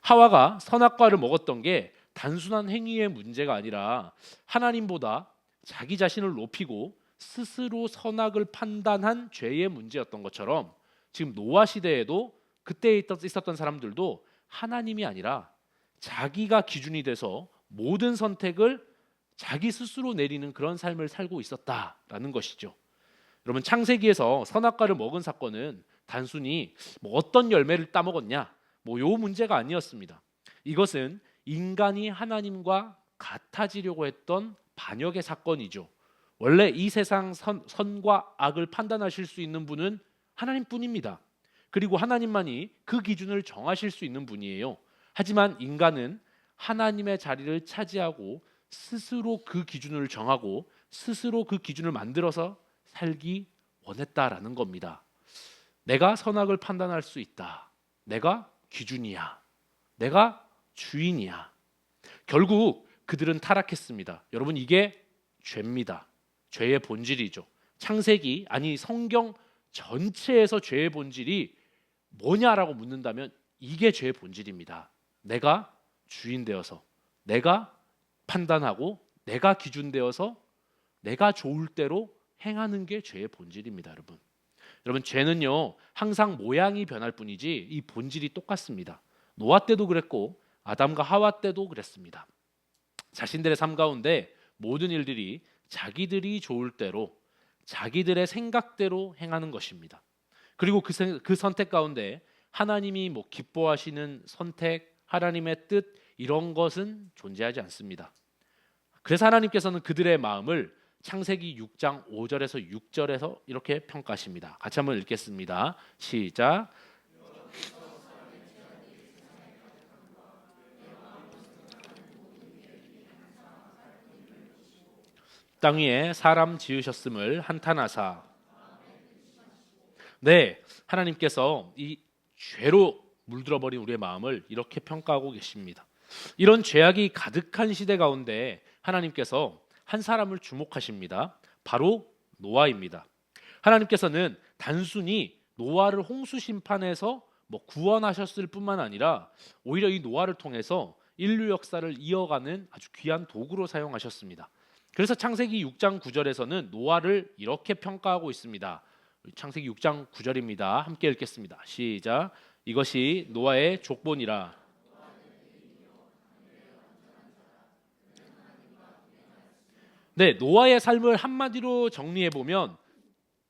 하와가 선악과를 먹었던 게 단순한 행위의 문제가 아니라 하나님보다 자기 자신을 높이고 스스로 선악을 판단한 죄의 문제였던 것처럼 지금 노아 시대에도 그때 있었던 사람들도 하나님이 아니라 자기가 기준이 돼서 모든 선택을 자기 스스로 내리는 그런 삶을 살고 있었다라는 것이죠. 여러분 창세기에서 선악과를 먹은 사건은 단순히 어떤 열매를 따먹었냐 요 문제가 아니었습니다. 이것은 인간이 하나님과 같아지려고 했던 반역의 사건이죠. 원래 이 세상 선과 악을 판단하실 수 있는 분은 하나님뿐입니다. 그리고 하나님만이 그 기준을 정하실 수 있는 분이에요. 하지만 인간은 하나님의 자리를 차지하고 스스로 그 기준을 정하고 스스로 그 기준을 만들어서 살기 원했다라는 겁니다. 내가 선악을 판단할 수 있다. 내가 기준이야. 내가 주인이야. 결국 그들은 타락했습니다. 여러분, 이게 죄입니다. 죄의 본질이죠. 창세기, 아니 성경 전체에서 죄의 본질이 뭐냐라고 묻는다면 이게 죄의 본질입니다. 내가 주인 되어서, 내가 판단하고, 내가 기준 되어서 내가 좋을 대로 행하는 게 죄의 본질입니다. 여러분, 죄는요 항상 모양이 변할 뿐이지 이 본질이 똑같습니다. 노아 때도 그랬고 아담과 하와 때도 그랬습니다. 자신들의 삶 가운데 모든 일들이 자기들이 좋을 대로, 자기들의 생각대로 행하는 것입니다. 그리고 그 선택 가운데 하나님이 기뻐하시는 선택, 하나님의 뜻, 이런 것은 존재하지 않습니다. 그래서 하나님께서는 그들의 마음을 창세기 6장 5절에서 6절에서 이렇게 평가하십니다. 같이 한번 읽겠습니다. 시작. 땅 위에 사람 지으셨음을 한탄하사. 네, 하나님께서 이 죄로 물들어버린 우리의 마음을 이렇게 평가하고 계십니다. 이런 죄악이 가득한 시대 가운데 하나님께서 한 사람을 주목하십니다. 바로 노아입니다. 하나님께서는 단순히 노아를 홍수 심판에서 구원하셨을 뿐만 아니라 오히려 이 노아를 통해서 인류 역사를 이어가는 아주 귀한 도구로 사용하셨습니다. 그래서 창세기 6장 9절에서는 노아를 이렇게 평가하고 있습니다. 창세기 6장 9절입니다. 함께 읽겠습니다. 시작. 이것이 노아의 족본이라. 네, 노아의 삶을 한마디로 정리해 보면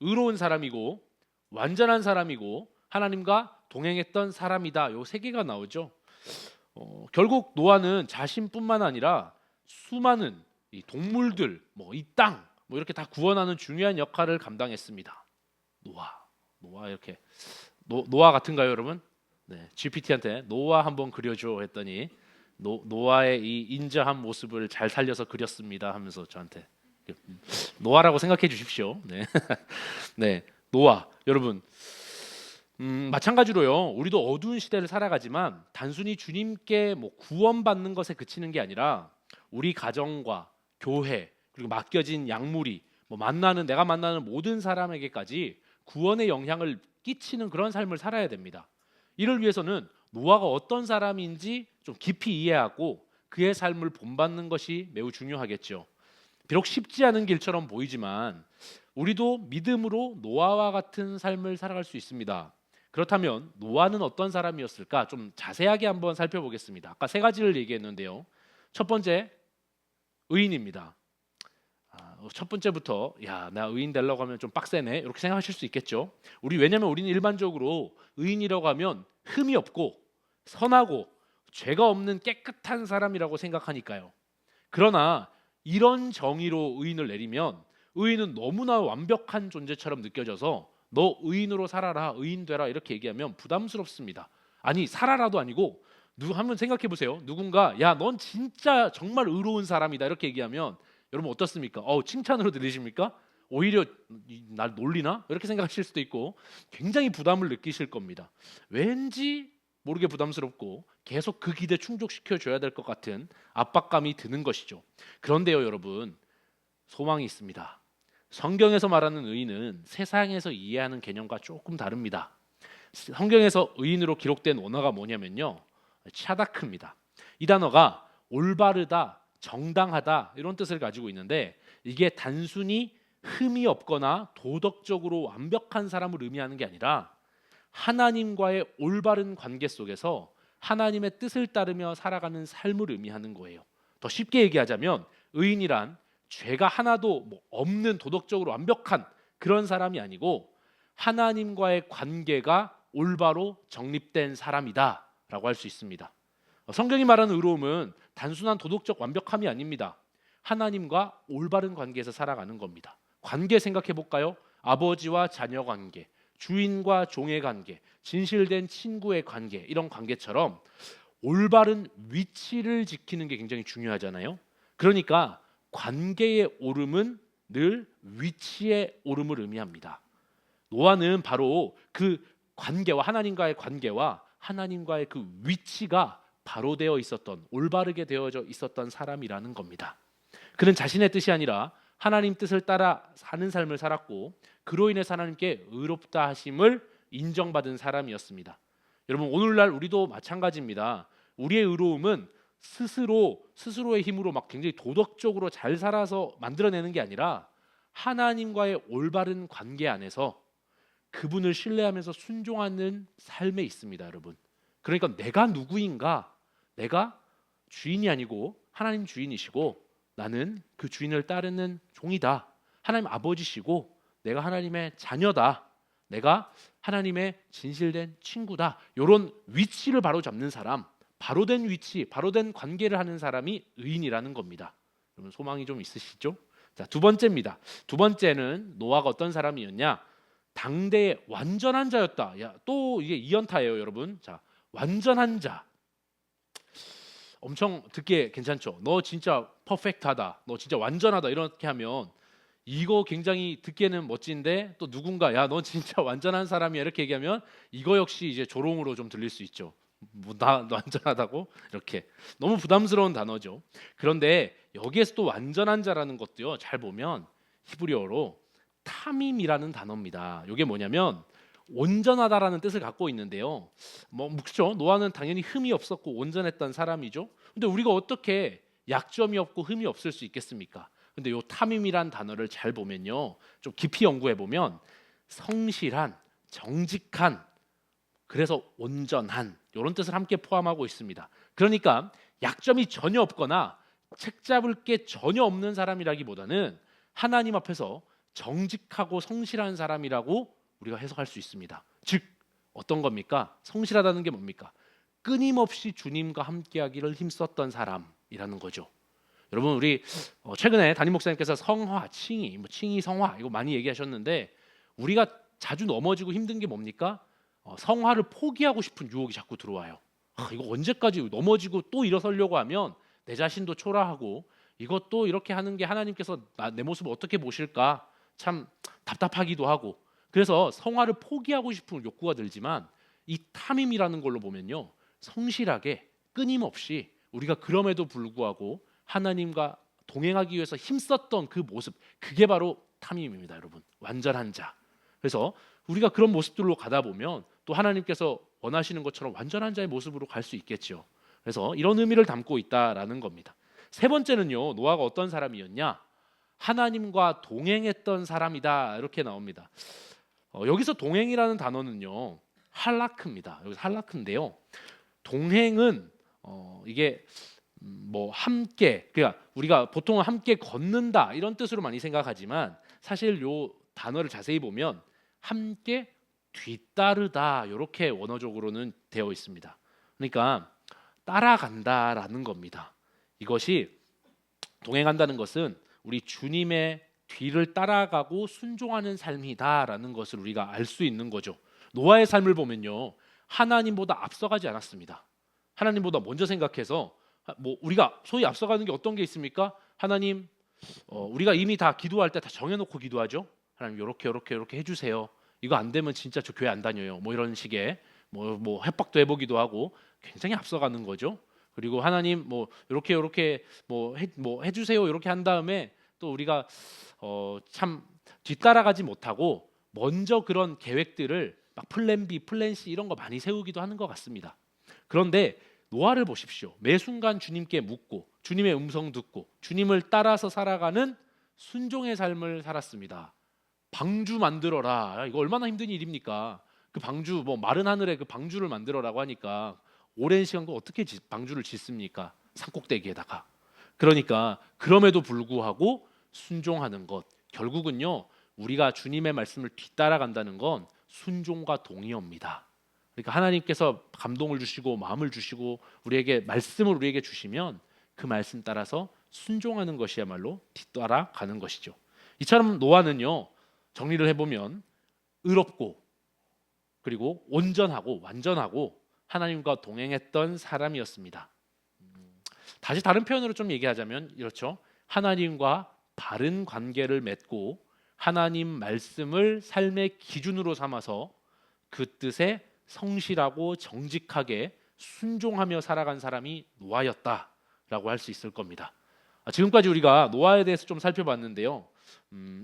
의로운 사람이고 완전한 사람이고 하나님과 동행했던 사람이다. 요 세 개가 나오죠. 결국 노아는 자신뿐만 아니라 수많은 이 동물들, 이 땅, 이렇게 다 구원하는 중요한 역할을 감당했습니다. 노아 이렇게 노아 같은가요, 여러분? 네, GPT한테 노아 한번 그려줘 했더니 노아의 이 인자한 모습을 잘 살려서 그렸습니다 하면서 저한테 노아라고 생각해 주십시오. 네, 네, 노아 여러분. 마찬가지로요. 우리도 어두운 시대를 살아가지만 단순히 주님께 구원받는 것에 그치는 게 아니라 우리 가정과 교회 그리고 맡겨진 약물이 내가 만나는 모든 사람에게까지 구원의 영향을 끼치는 그런 삶을 살아야 됩니다. 이를 위해서는 노아가 어떤 사람인지 좀 깊이 이해하고 그의 삶을 본받는 것이 매우 중요하겠죠. 비록 쉽지 않은 길처럼 보이지만 우리도 믿음으로 노아와 같은 삶을 살아갈 수 있습니다. 그렇다면 노아는 어떤 사람이었을까? 좀 자세하게 한번 살펴보겠습니다. 아까 세 가지를 얘기했는데요. 첫 번째, 의인입니다. 첫 번째부터 나 의인 되려고 하면 좀 빡세네 이렇게 생각하실 수 있겠죠. 왜냐하면 우리는 일반적으로 의인이라고 하면 흠이 없고 선하고 죄가 없는 깨끗한 사람이라고 생각하니까요. 그러나 이런 정의로 의인을 내리면 의인은 너무나 완벽한 존재처럼 느껴져서 너 의인으로 살아라, 의인 되라 이렇게 얘기하면 부담스럽습니다. 아니 살아라도 아니고 한번 생각해 보세요. 누군가 넌 진짜 정말 의로운 사람이다 이렇게 얘기하면 여러분 어떻습니까? 칭찬으로 들리십니까? 오히려 날 놀리나? 이렇게 생각하실 수도 있고 굉장히 부담을 느끼실 겁니다. 왠지 모르게 부담스럽고 계속 그 기대 충족시켜줘야 될 것 같은 압박감이 드는 것이죠. 그런데요 여러분, 소망이 있습니다. 성경에서 말하는 의인은 세상에서 이해하는 개념과 조금 다릅니다. 성경에서 의인으로 기록된 원어가 뭐냐면요, 차다크입니다. 이 단어가 올바르다, 정당하다 이런 뜻을 가지고 있는데 이게 단순히 흠이 없거나 도덕적으로 완벽한 사람을 의미하는 게 아니라 하나님과의 올바른 관계 속에서 하나님의 뜻을 따르며 살아가는 삶을 의미하는 거예요. 더 쉽게 얘기하자면 의인이란 죄가 하나도 없는 도덕적으로 완벽한 그런 사람이 아니고 하나님과의 관계가 올바로 정립된 사람이다 라고 할 수 있습니다. 성경이 말하는 의로움은 단순한 도덕적 완벽함이 아닙니다. 하나님과 올바른 관계에서 살아가는 겁니다. 관계 생각해 볼까요? 아버지와 자녀 관계, 주인과 종의 관계, 진실된 친구의 관계, 이런 관계처럼 올바른 위치를 지키는 게 굉장히 중요하잖아요. 그러니까 관계의 오름은 늘 위치의 오름을 의미합니다. 노아는 바로 그 관계와 하나님과의 관계와 하나님과의 그 위치가 바로 되어 있었던, 올바르게 되어져 있었던 사람이라는 겁니다. 그는 자신의 뜻이 아니라 하나님 뜻을 따라 사는 삶을 살았고 그로 인해 하나님께 의롭다 하심을 인정받은 사람이었습니다. 여러분, 오늘날 우리도 마찬가지입니다. 우리의 의로움은 스스로의 힘으로 막 굉장히 도덕적으로 잘 살아서 만들어내는 게 아니라 하나님과의 올바른 관계 안에서 그분을 신뢰하면서 순종하는 삶에 있습니다, 여러분. 그러니까 내가 누구인가? 내가 주인이 아니고 하나님 주인이시고 나는 그 주인을 따르는 종이다. 하나님 아버지시고 내가 하나님의 자녀다. 내가 하나님의 진실된 친구다. 이런 위치를 바로 잡는 사람, 바로된 위치, 바로된 관계를 하는 사람이 의인이라는 겁니다. 여러분, 소망이 좀 있으시죠? 자, 두 번째입니다. 두 번째는 노아가 어떤 사람이었냐? 당대의 완전한 자였다. 야, 또 이게 이연타예요, 여러분. 자, 완전한 자. 엄청 듣기에 괜찮죠? 너 진짜 퍼펙트하다. 너 진짜 완전하다. 이렇게 하면 이거 굉장히 듣기에는 멋진데 또 누군가 야, 너 진짜 완전한 사람이야 이렇게 얘기하면 이거 역시 이제 조롱으로 좀 들릴 수 있죠. 뭐 나 완전하다고? 이렇게 너무 부담스러운 단어죠. 그런데 여기에서 또 완전한 자라는 것도요, 잘 보면 히브리어로 타밈이라는 단어입니다. 이게 뭐냐면 온전하다라는 뜻을 갖고 있는데요. 뭐 그렇죠. 노아는 당연히 흠이 없었고 온전했던 사람이죠. 근데 우리가 어떻게 약점이 없고 흠이 없을 수 있겠습니까? 근데 요 타밈이란 단어를 잘 보면요, 좀 깊이 연구해 보면 성실한, 정직한, 그래서 온전한 이런 뜻을 함께 포함하고 있습니다. 그러니까 약점이 전혀 없거나 책 잡을 게 전혀 없는 사람이라기보다는 하나님 앞에서 정직하고 성실한 사람이라고 우리가 해석할 수 있습니다. 즉 어떤 겁니까? 성실하다는 게 뭡니까? 끊임없이 주님과 함께하기를 힘썼던 사람이라는 거죠. 여러분, 우리 최근에 담임 목사님께서 성화, 칭의, 칭의, 성화 이거 많이 얘기하셨는데 우리가 자주 넘어지고 힘든 게 뭡니까? 성화를 포기하고 싶은 유혹이 자꾸 들어와요. 이거 언제까지 넘어지고 또 일어서려고 하면 내 자신도 초라하고 이것도 이렇게 하는 게 하나님께서 내 모습을 어떻게 보실까 참 답답하기도 하고, 그래서 성화를 포기하고 싶은 욕구가 들지만 이 탐임이라는 걸로 보면요, 성실하게 끊임없이 우리가 그럼에도 불구하고 하나님과 동행하기 위해서 힘썼던 그 모습, 그게 바로 탐임입니다, 여러분. 완전한 자. 그래서 우리가 그런 모습들로 가다 보면 또 하나님께서 원하시는 것처럼 완전한 자의 모습으로 갈 수 있겠죠. 그래서 이런 의미를 담고 있다라는 겁니다. 세 번째는요, 노아가 어떤 사람이었냐? 하나님과 동행했던 사람이다, 이렇게 나옵니다. 여기서 동행이라는 단어는요, 할라크입니다. 여기서 할라크인데요, 동행은 이게 뭐 함께, 그러니까 우리가 보통 함께 걷는다 이런 뜻으로 많이 생각하지만 사실 요 단어를 자세히 보면 함께 뒤따르다 이렇게 원어적으로는 되어 있습니다. 그러니까 따라간다라는 겁니다. 이것이 동행한다는 것은 우리 주님의 뒤를 따라가고 순종하는 삶이다라는 것을 우리가 알 수 있는 거죠. 노아의 삶을 보면요, 하나님보다 앞서가지 않았습니다. 하나님보다 먼저 생각해서 뭐 우리가 소위 앞서가는 게 어떤 게 있습니까? 하나님, 우리가 이미 다 기도할 때 다 정해놓고 기도하죠. 하나님 이렇게 해주세요. 이거 안 되면 진짜 저 교회 안 다녀요. 뭐 이런 식의 뭐 협박도 해보기도 하고 굉장히 앞서가는 거죠. 그리고 하나님 뭐 이렇게 뭐 해주세요 이렇게 한 다음에 또 우리가 참 뒤따라가지 못하고 먼저 그런 계획들을 막 플랜 B, 플랜 C 이런 거 많이 세우기도 하는 것 같습니다. 그런데 노아를 보십시오. 매 순간 주님께 묻고 주님의 음성 듣고 주님을 따라서 살아가는 순종의 삶을 살았습니다. 방주 만들어라. 이거 얼마나 힘든 일입니까? 그 방주, 뭐 마른 하늘에 그 방주를 만들어라고 하니까 오랜 시간 어떻게 방주를 짓습니까? 산꼭대기에다가. 그러니까 그럼에도 불구하고 순종하는 것, 결국은요, 우리가 주님의 말씀을 뒤따라간다는 건 순종과 동의어입니다. 그러니까 하나님께서 감동을 주시고 마음을 주시고 우리에게 말씀을 우리에게 주시면 그 말씀 따라서 순종하는 것이야말로 뒤따라가는 것이죠. 이처럼 노아는요, 정리를 해보면 의롭고 그리고 온전하고 완전하고 하나님과 동행했던 사람이었습니다. 다시 다른 표현으로 좀 얘기하자면 이렇죠. 하나님과 바른 관계를 맺고 하나님 말씀을 삶의 기준으로 삼아서 그 뜻에 성실하고 정직하게 순종하며 살아간 사람이 노아였다라고 할 수 있을 겁니다. 지금까지 우리가 노아에 대해서 좀 살펴봤는데요.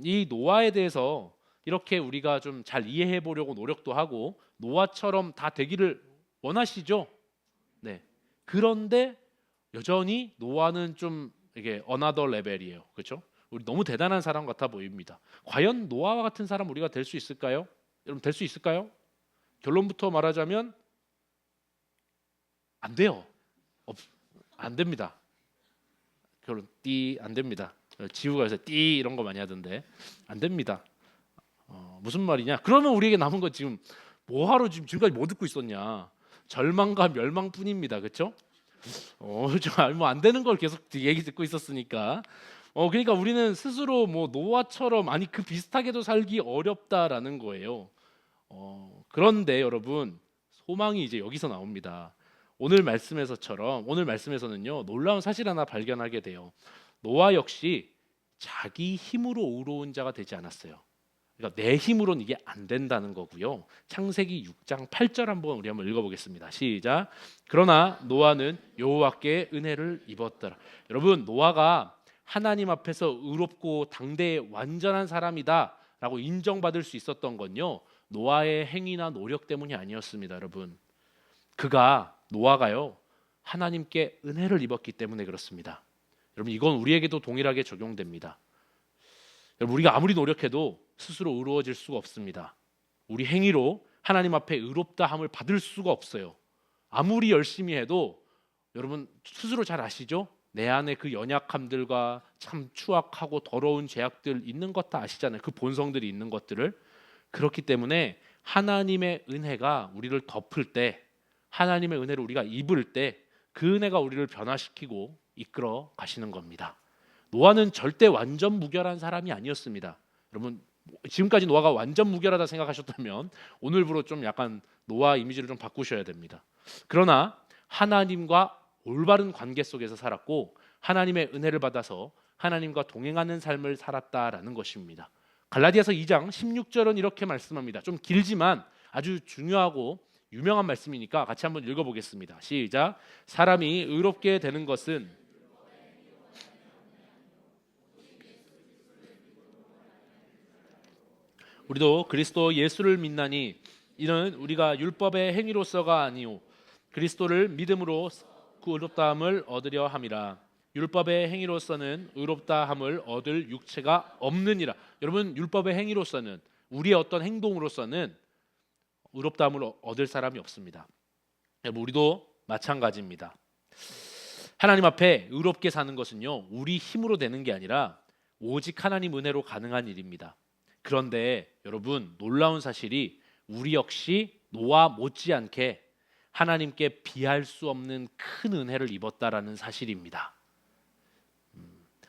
이 노아에 대해서 이렇게 우리가 좀 잘 이해해 보려고 노력도 하고 노아처럼 다 되기를 원하시죠? 네. 그런데 여전히 노아는 좀 이게 어나더 레벨이에요. 그렇죠? 우리 너무 대단한 사람 같아 보입니다. 과연 노아와 같은 사람 우리가 될 수 있을까요? 여러분 될 수 있을까요? 결론부터 말하자면 안 돼요. 안 됩니다. 결론 안 됩니다. 지우가 요새 이런 거 많이 하던데 안 됩니다. 무슨 말이냐? 그러면 우리에게 남은 거 지금 뭐하러 지금까지 뭐 듣고 있었냐? 절망과 멸망뿐입니다. 그렇죠? 뭐안 되는 걸 계속 얘기 듣고 있었으니까. 그러니까 우리는 스스로 뭐 노아처럼 아니 그 비슷하게도 살기 어렵다라는 거예요. 그런데 여러분 소망이 이제 여기서 나옵니다. 오늘 말씀에서는요 놀라운 사실 하나 발견하게 돼요. 노아 역시 자기 힘으로 의로운 자가 되지 않았어요. 그러니까 내 힘으로는 이게 안 된다는 거고요. 창세기 6장 8절 우리 한번 읽어보겠습니다. 시작. 그러나 노아는 여호와께 은혜를 입었더라. 여러분 노아가 하나님 앞에서 의롭고 당대의 완전한 사람이다라고 인정받을 수 있었던 건요 노아의 행위나 노력 때문이 아니었습니다. 여러분 노아가요 하나님께 은혜를 입었기 때문에 그렇습니다. 여러분 이건 우리에게도 동일하게 적용됩니다. 여러분 우리가 아무리 노력해도 스스로 의로워질 수가 없습니다. 우리 행위로 하나님 앞에 의롭다함을 받을 수가 없어요. 아무리 열심히 해도 여러분 스스로 잘 아시죠? 내 안에 그 연약함들과 참 추악하고 더러운 죄악들 있는 것 다 아시잖아요. 그 본성들이 있는 것들을. 그렇기 때문에 하나님의 은혜가 우리를 덮을 때 하나님의 은혜를 우리가 입을 때 그 은혜가 우리를 변화시키고 이끌어 가시는 겁니다. 노아는 절대 완전 무결한 사람이 아니었습니다. 여러분 지금까지 노아가 완전 무결하다 생각하셨다면 오늘부로 좀 약간 노아 이미지를 좀 바꾸셔야 됩니다. 그러나 하나님과 올바른 관계 속에서 살았고 하나님의 은혜를 받아서 하나님과 동행하는 삶을 살았다라는 것입니다. 갈라디아서 2장 16절은 이렇게 말씀합니다. 좀 길지만 아주 중요하고 유명한 말씀이니까 같이 한번 읽어보겠습니다. 시작. 사람이 의롭게 되는 것은 우리도 그리스도 예수를 믿나니 이는 우리가 율법의 행위로서가 아니오 그리스도를 믿음으로 그 의롭다함을 얻으려 함이라. 율법의 행위로서는 의롭다함을 얻을 육체가 없느니라. 여러분 율법의 행위로서는 우리의 어떤 행동으로서는 의롭다함을 얻을 사람이 없습니다. 여러분 우리도 마찬가지입니다. 하나님 앞에 의롭게 사는 것은요 우리 힘으로 되는 게 아니라 오직 하나님 은혜로 가능한 일입니다. 그런데 여러분 놀라운 사실이 우리 역시 노아 못지않게 하나님께 비할 수 없는 큰 은혜를 입었다라는 사실입니다.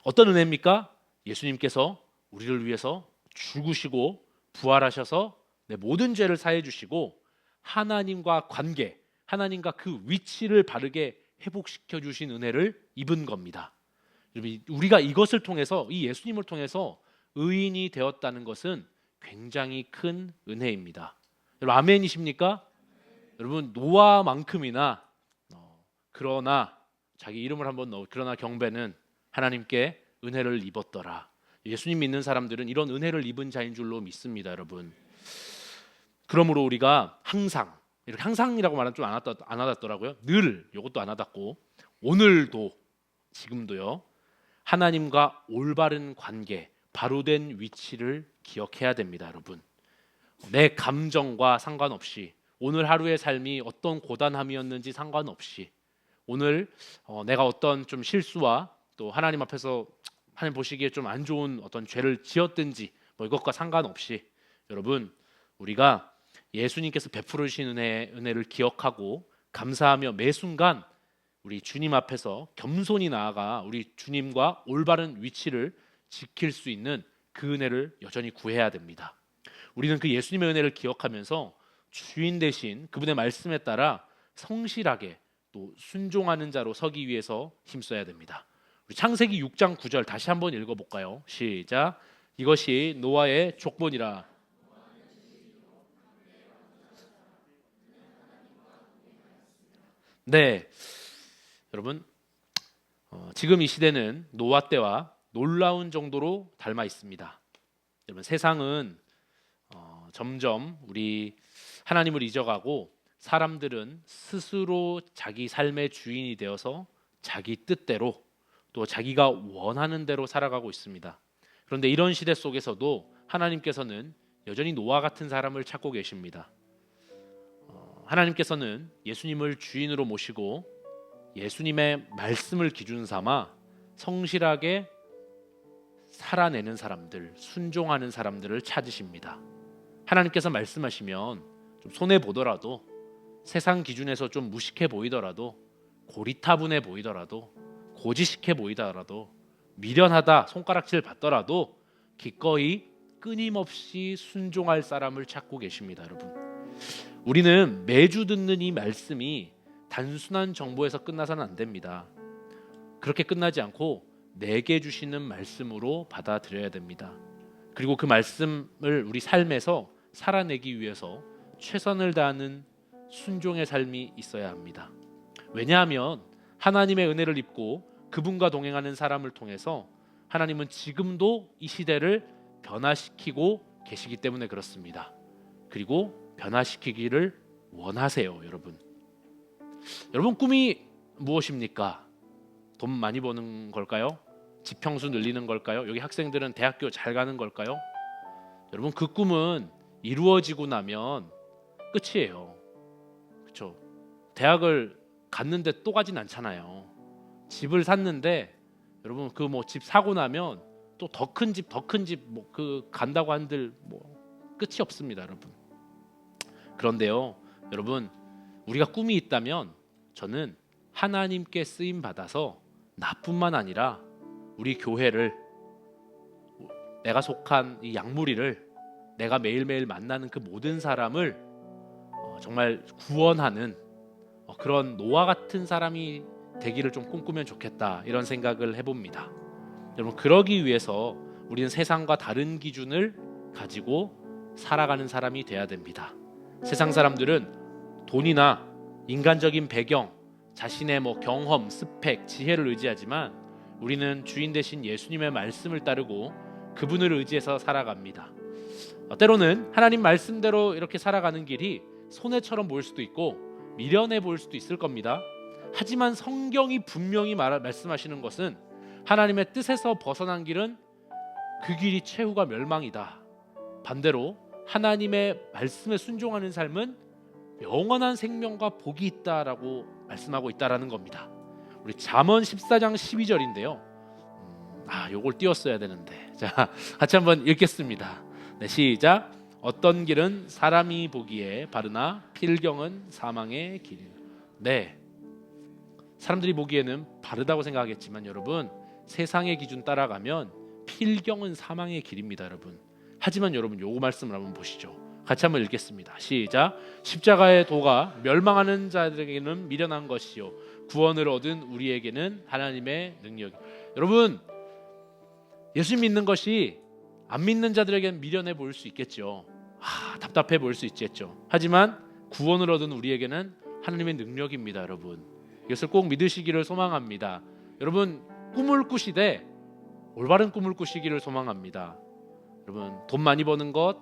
어떤 은혜입니까? 예수님께서 우리를 위해서 죽으시고 부활하셔서 내 모든 죄를 사해 주시고 하나님과 관계, 하나님과 그 위치를 바르게 회복시켜 주신 은혜를 입은 겁니다. 우리가 이것을 통해서 이 예수님을 통해서 의인이 되었다는 것은 굉장히 큰 은혜입니다. 여러분 아멘이십니까? 여러분 노아만큼이나 그러나 자기 이름을 한번 넣어 그러나 경배는 하나님께 은혜를 입었더라. 예수님 믿는 사람들은 이런 은혜를 입은 자인 줄로 믿습니다, 여러분. 그러므로 우리가 항상 이렇게 항상이라고 말하면 좀 안 와닿더라고요. 늘 이것도 안 와닿고 오늘도 지금도요. 하나님과 올바른 관계, 바로된 위치를 기억해야 됩니다, 여러분. 내 감정과 상관없이 오늘 하루의 삶이 어떤 고단함이었는지 상관없이 오늘 내가 어떤 좀 실수와 또 하나님 앞에서 하나님 보시기에 좀 안 좋은 어떤 죄를 지었든지 뭐 이것과 상관없이 여러분 우리가 예수님께서 베풀어 주신 은혜를 기억하고 감사하며 매 순간 우리 주님 앞에서 겸손히 나아가 우리 주님과 올바른 위치를 지킬 수 있는 그 은혜를 여전히 구해야 됩니다. 우리는 그 예수님의 은혜를 기억하면서 주인 대신 그분의 말씀에 따라 성실하게 또 순종하는 자로 서기 위해서 힘써야 됩니다. 우리 창세기 6장 9절 다시 한번 읽어볼까요? 시작. 이것이 노아의 족본이라. 네, 여러분, 지금 이 시대는 노아 때와 놀라운 정도로 닮아 있습니다. 여러분, 세상은 점점 우리 하나님을 잊어가고 사람들은 스스로 자기 삶의 주인이 되어서 자기 뜻대로 또 자기가 원하는 대로 살아가고 있습니다. 그런데 이런 시대 속에서도 하나님께서는 여전히 노아 같은 사람을 찾고 계십니다. 하나님께서는 예수님을 주인으로 모시고 예수님의 말씀을 기준 삼아 성실하게 살아내는 사람들, 순종하는 사람들을 찾으십니다. 하나님께서 말씀하시면 좀 손해 보더라도, 세상 기준에서 좀 무식해 보이더라도, 고리타분해 보이더라도, 고지식해 보이더라도, 미련하다 손가락질 받더라도 기꺼이 끊임없이 순종할 사람을 찾고 계십니다. 여러분, 우리는 매주 듣는 이 말씀이 단순한 정보에서 끝나서는 안 됩니다. 그렇게 끝나지 않고 내게 주시는 말씀으로 받아들여야 됩니다. 그리고 그 말씀을 우리 삶에서 살아내기 위해서 최선을 다하는 순종의 삶이 있어야 합니다. 왜냐하면 하나님의 은혜를 입고 그분과 동행하는 사람을 통해서 하나님은 지금도 이 시대를 변화시키고 계시기 때문에 그렇습니다. 그리고 변화시키기를 원하세요. 여러분 꿈이 무엇입니까? 돈 많이 버는 걸까요? 집 평수 늘리는 걸까요? 여기 학생들은 대학교 잘 가는 걸까요? 여러분, 그 꿈은 이루어지고 나면 끝이에요. 그렇죠? 대학을 갔는데 또 가진 않잖아요. 집을 샀는데 여러분 그 뭐 집 사고 나면 또 더 큰 집 뭐 그 간다고 한들 뭐 끝이 없습니다, 여러분. 그런데요, 여러분, 우리가 꿈이 있다면 저는 하나님께 쓰임 받아서 나뿐만 아니라 우리 교회를, 내가 속한 이 양무리를, 내가 매일매일 만나는 그 모든 사람을 정말 구원하는 그런 노아 같은 사람이 되기를 좀 꿈꾸면 좋겠다, 이런 생각을 해봅니다. 여러분, 그러기 위해서 우리는 세상과 다른 기준을 가지고 살아가는 사람이 돼야 됩니다. 세상 사람들은 돈이나 인간적인 배경, 자신의 경험, 스펙, 지혜를 의지하지만 우리는 주인 되신 예수님의 말씀을 따르고 그분을 의지해서 살아갑니다. 때로는 하나님 말씀대로 이렇게 살아가는 길이 손해처럼 보일 수도 있고 미련해 보일 수도 있을 겁니다. 하지만 성경이 분명히 말씀하시는 것은 하나님의 뜻에서 벗어난 길은 그 길이 최후가 멸망이다. 반대로 하나님의 말씀에 순종하는 삶은 영원한 생명과 복이 있다라고 말씀하고 있다라는 겁니다. 우리 잠언 14장 12절인데요. 요걸 띄웠어야 되는데. 자, 같이 한번 읽겠습니다. 네, 시작. 어떤 길은 사람이 보기에 바르나 필경은 사망의 길이라. 네, 사람들이 보기에는 바르다고 생각하겠지만 여러분, 세상의 기준 따라가면 필경은 사망의 길입니다, 여러분. 하지만 여러분, 요거 말씀을 한번 보시죠. 같이 한번 읽겠습니다. 시작. 십자가의 도가 멸망하는 자들에게는 미련한 것이요 구원을 얻은 우리에게는 하나님의 능력이. 여러분, 예수 믿는 것이 안 믿는 자들에게는 미련해 보일 수 있겠죠. 답답해 보일 수 있겠죠. 하지만 구원을 얻은 우리에게는 하나님의 능력입니다, 여러분. 이것을 꼭 믿으시기를 소망합니다. 여러분, 꿈을 꾸시되 올바른 꿈을 꾸시기를 소망합니다. 여러분, 돈 많이 버는 것,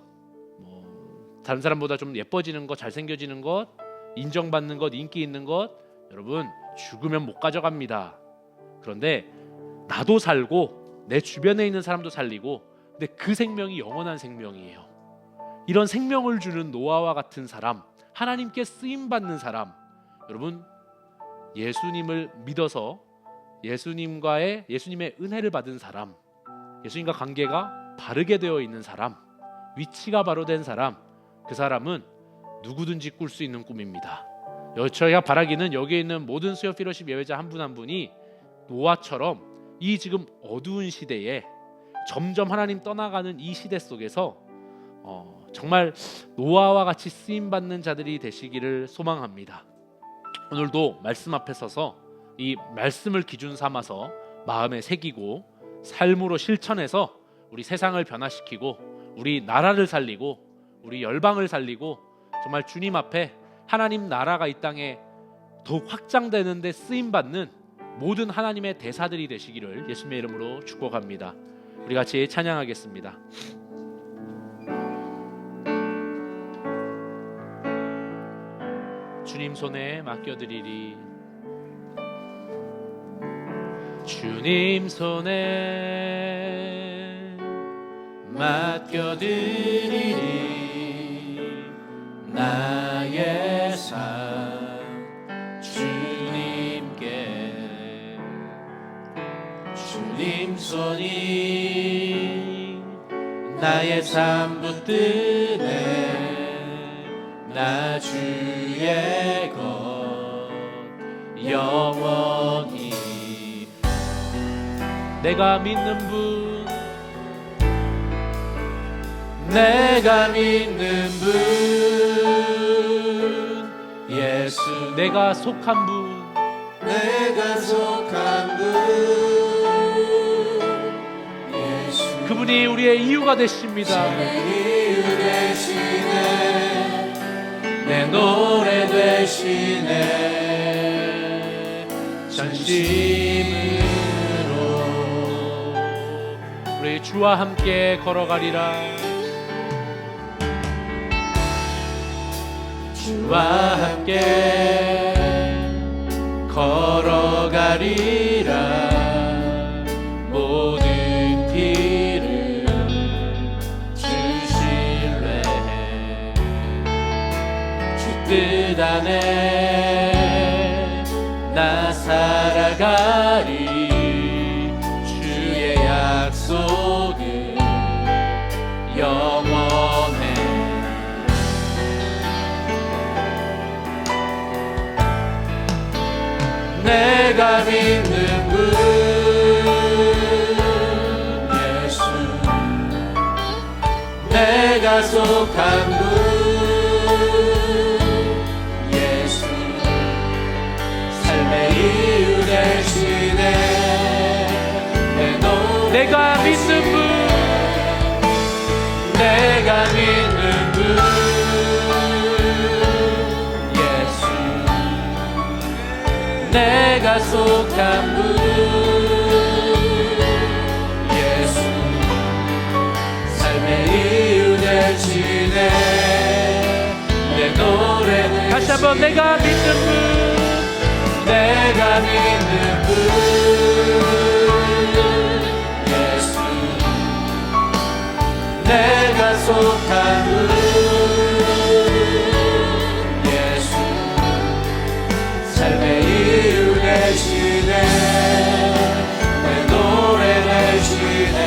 다른 사람보다 좀 예뻐지는 것, 잘생겨지는 것, 인정받는 것, 인기 있는 것, 여러분, 죽으면 못 가져갑니다. 그런데 나도 살고 내 주변에 있는 사람도 살리고, 근데 그 생명이 영원한 생명이에요. 이런 생명을 주는 노아와 같은 사람, 하나님께 쓰임받는 사람, 여러분, 예수님을 믿어서 예수님의 은혜를 받은 사람, 예수님과 관계가 바르게 되어 있는 사람, 위치가 바로 된 사람, 그 사람은 누구든지 꿀 수 있는 꿈입니다. 저희가 바라기는 여기에 있는 모든 수요 피러십 예배자 한 분 한 분이 노아처럼 이 지금 어두운 시대에 점점 하나님 떠나가는 이 시대 속에서 정말 노아와 같이 쓰임받는 자들이 되시기를 소망합니다. 오늘도 말씀 앞에 서서 이 말씀을 기준 삼아서 마음에 새기고 삶으로 실천해서 우리 세상을 변화시키고 우리 나라를 살리고 우리 열방을 살리고 정말 주님 앞에 하나님 나라가 이 땅에 더욱 확장되는 데 쓰임받는 모든 하나님의 대사들이 되시기를 예수님의 이름으로 축복합니다. 우리 같이 찬양하겠습니다. 주님 손에 맡겨드리리. 주님 손에 맡겨드리리. 나의 삶 주님께. 주님 손이 나의 삶 붙드네. 나 주의 것 영원히. 내가 믿는 분, 내가 믿는 분, 예수. 내가 속한 분, 내가 속한 분, 예수. 그분이 우리의 이유가 되십니다. 이유 되시네. 내 노래 되시네. 전심으로 우리 주와 함께 걸어가리라. 주와 함께 걸어가리라. 모든 길을 주실래. 주 뜻 안에 나 살아가리. 주의 약속은 영원해. 내가 믿는 분, 예수. 내가 속한 분, 예수. 삶의 이유 되시네. 내 노래 내가 믿는 분, 내가 믿는 분, 내가 속한 분, 예수. 삶의 이유 되시네. 내 노래. 다시 한번 내가 믿는 분, 내가 믿는 분, 예수. 내가 속한 분, 예수. 삶의 이유 되시네. 내 노래 되시네.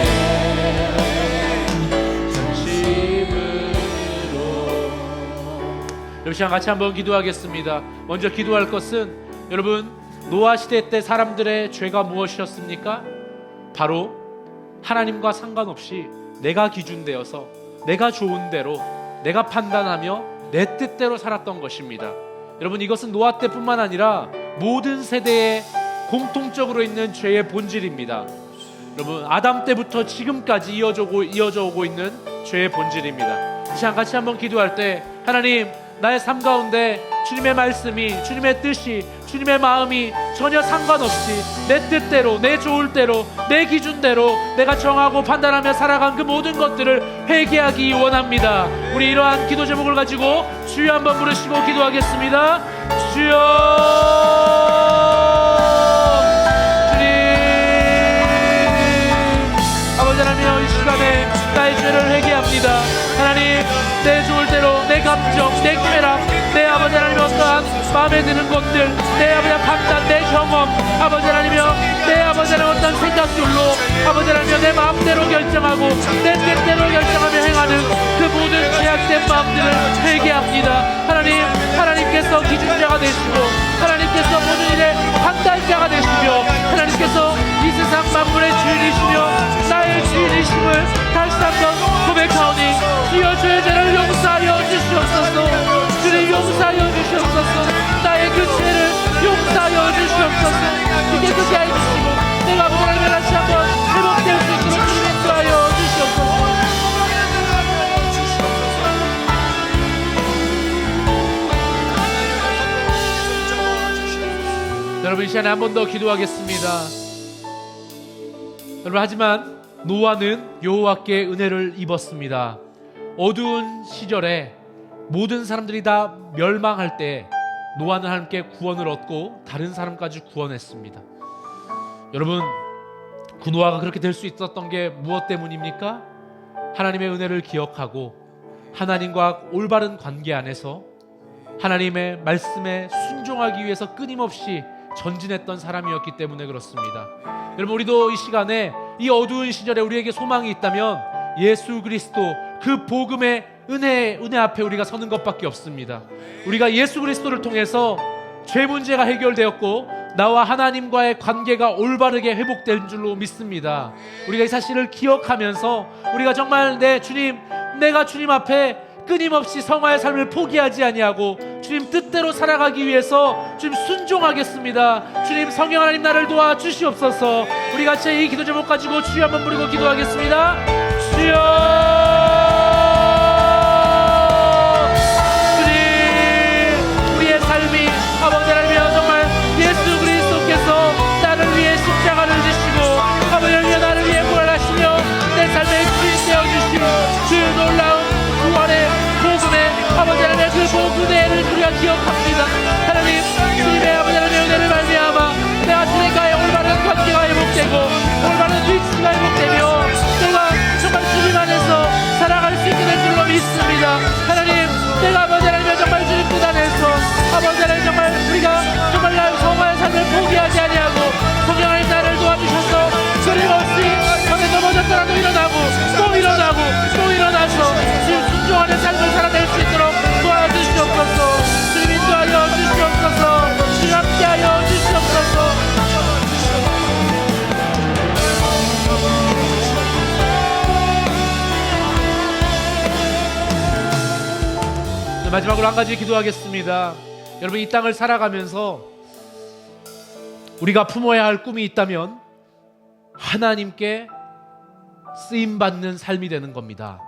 전심으로. 여러분 시간 같이 한번 기도하겠습니다. 먼저 기도할 것은 여러분 노아 시대 때 사람들의 죄가 무엇이었습니까? 바로 하나님과 상관없이 내가 기준되어서 내가 좋은 대로 내가 판단하며 내 뜻대로 살았던 것입니다. 여러분 이것은 노아 때뿐만 아니라 모든 세대에 공통적으로 있는 죄의 본질입니다. 여러분 아담 때부터 지금까지 이어져 오고 있는 죄의 본질입니다. 이 시간 같이 한번 기도할 때 하나님 나의 삶 가운데 주님의 말씀이, 주님의 뜻이, 주님의 마음이 전혀 상관없이 내 뜻대로, 내 좋을 대로, 내 기준대로 내가 정하고 판단하며 살아간 그 모든 것들을 회개하기 원합니다. 우리 이러한 기도 제목을 가지고 주여 한번 부르시고 기도하겠습니다. 주여. 주님. 아버지 하나님 이 시간에 나의 죄를 회개합니다. 하나님 내 좋을 대로 내 감정, 내 쾌락, 내 아버지 하나님 어떠한 마음에 드는 것들, 내 아버지 판단, 내 경험, 아버지 하나님이여 내 아버지 하나님 어떤 생각들로 아버지 하나님이여 내 마음대로 결정하고 내 뜻대로 결정하며 행하는 그 모든 죄악된 마음들을 회개합니다. 하나님, 하나님께서 기준자가 되시고 하나님께서 모든 일의 판단자가 되시며 하나님께서 이 세상 만물의 주인이시며 나의 주인이심을 다시 한번 고백하오니 주여 저의 죄를 용서하여 주시옵소서. 주님 용서하여 주시옵소서. 나의 그 죄를 용서하여 주시옵소서. 이게 그게 아니시고 내가 하나님을 다시 한번 회복될 수 있도록 주님 인도하여 주시옵소서. 시간에 한 번 더 기도하겠습니다. 여러분, 하지만 노아는 여호와께 은혜를 입었습니다. 어두운 시절에 모든 사람들이 다 멸망할 때 노아는 하나님께 구원을 얻고 다른 사람까지 구원했습니다. 여러분, 그 노아가 그렇게 될 수 있었던 게 무엇 때문입니까? 하나님의 은혜를 기억하고 하나님과 올바른 관계 안에서 하나님의 말씀에 순종하기 위해서 끊임없이 전진했던 사람이었기 때문에 그렇습니다. 여러분, 우리도 이 시간에 이 어두운 시절에 우리에게 소망이 있다면 예수 그리스도 그 복음의 은혜 앞에 우리가 서는 것밖에 없습니다. 우리가 예수 그리스도를 통해서 죄 문제가 해결되었고 나와 하나님과의 관계가 올바르게 회복된 줄로 믿습니다. 우리가 이 사실을 기억하면서 우리가 정말 내가 주님 앞에 끊임없이 성화의 삶을 포기하지 아니하고 주님 뜻대로 살아가기 위해서 주님 순종하겠습니다. 주님, 성령 하나님 나를 도와 주시옵소서. 우리 같이 이 기도 제목 가지고 주여 한번 부르고 기도하겠습니다. 주여, 주님, 우리의 삶이 아버지 하나님이여 정말 예수 그리스도께서 나를 위해 십자가를 지시고 아버지 하나님이여 나를 위해 부활하시며 내 삶의 주인 되어주신 그 놀라운 구원의 복음의 아버지 하나님의 그 복음의 우리가 기억합니다. 하나님, 주님의 아버지 하나님의 은혜를 말미암아 내가 주님과의 올바른 관계가 회복되고 올바른 위치가 회복되며 내가 정말 주님 안에서 살아갈 수 있게 될 줄로 믿습니다. 하나님, 내가 아버지 하나님의 정말 주님 뜻 안에서 아버지 하나님 정말 우리가 정말 나의 성화의 삶을 포기하지 아니하고 성령 하나님 나를 도와주셔서 끊임없이 전에 넘어졌더라도 일어나고 또 일어나고 또 일어나서 주님 순종하는 삶을 살아낼 수 있도록 도와주시옵소서. 주님 인도하여 주시옵소서. 주님 함께하여 주시옵소서. 마지막으로 한 가지 기도하겠습니다. 여러분, 이 땅을 살아가면서 우리가 품어야 할 꿈이 있다면 하나님께 쓰임받는 삶이 되는 겁니다.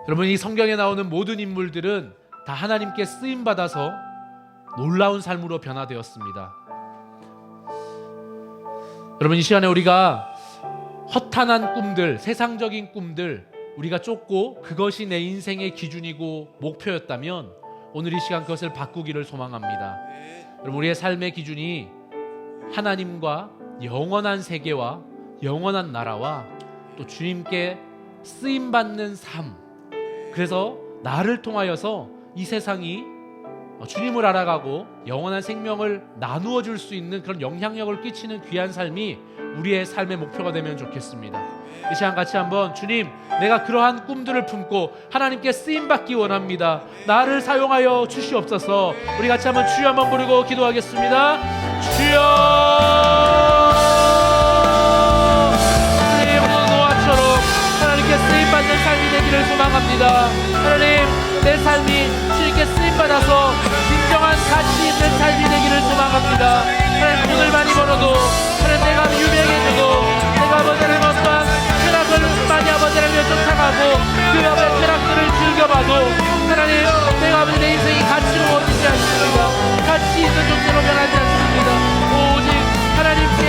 여러분, 이 성경에 나오는 모든 인물들은 다 하나님께 쓰임받아서 놀라운 삶으로 변화되었습니다. 여러분, 이 시간에 우리가 허탄한 꿈들, 세상적인 꿈들 우리가 쫓고 그것이 내 인생의 기준이고 목표였다면 오늘 이 시간 그것을 바꾸기를 소망합니다. 여러분, 우리의 삶의 기준이 하나님과 영원한 세계와 영원한 나라와 또 주님께 쓰임받는 삶, 그래서 나를 통하여서 이 세상이 주님을 알아가고 영원한 생명을 나누어 줄 수 있는 그런 영향력을 끼치는 귀한 삶이 우리의 삶의 목표가 되면 좋겠습니다. 이 시간 같이 한번 주님, 내가 그러한 꿈들을 품고 하나님께 쓰임받기 원합니다. 나를 사용하여 주시옵소서. 우리 같이 한번 주여 한번 부르고 기도하겠습니다. 주여, 주님, 오늘 노아처럼 하나님께 쓰임받는 삶이 되기를 소망합니다. 하나님, 내 삶이 주님께 쓰임받아서 진정한 가치 있는 삶이 되기를 소망합니다. 하나님, 돈을 많이 벌어도 하나님 내가 유명해져도 내가 아버지 하나님 어떠한 쾌락을 많이 아버지 하나님 쫓아가고 그 아버지 쾌락들을 즐겨봐도 하나님 내가 아버지 내 인생이 가치로 얻지 않습니다. 가치 있는 존재로 변하지 않습니다. 오직 하나님께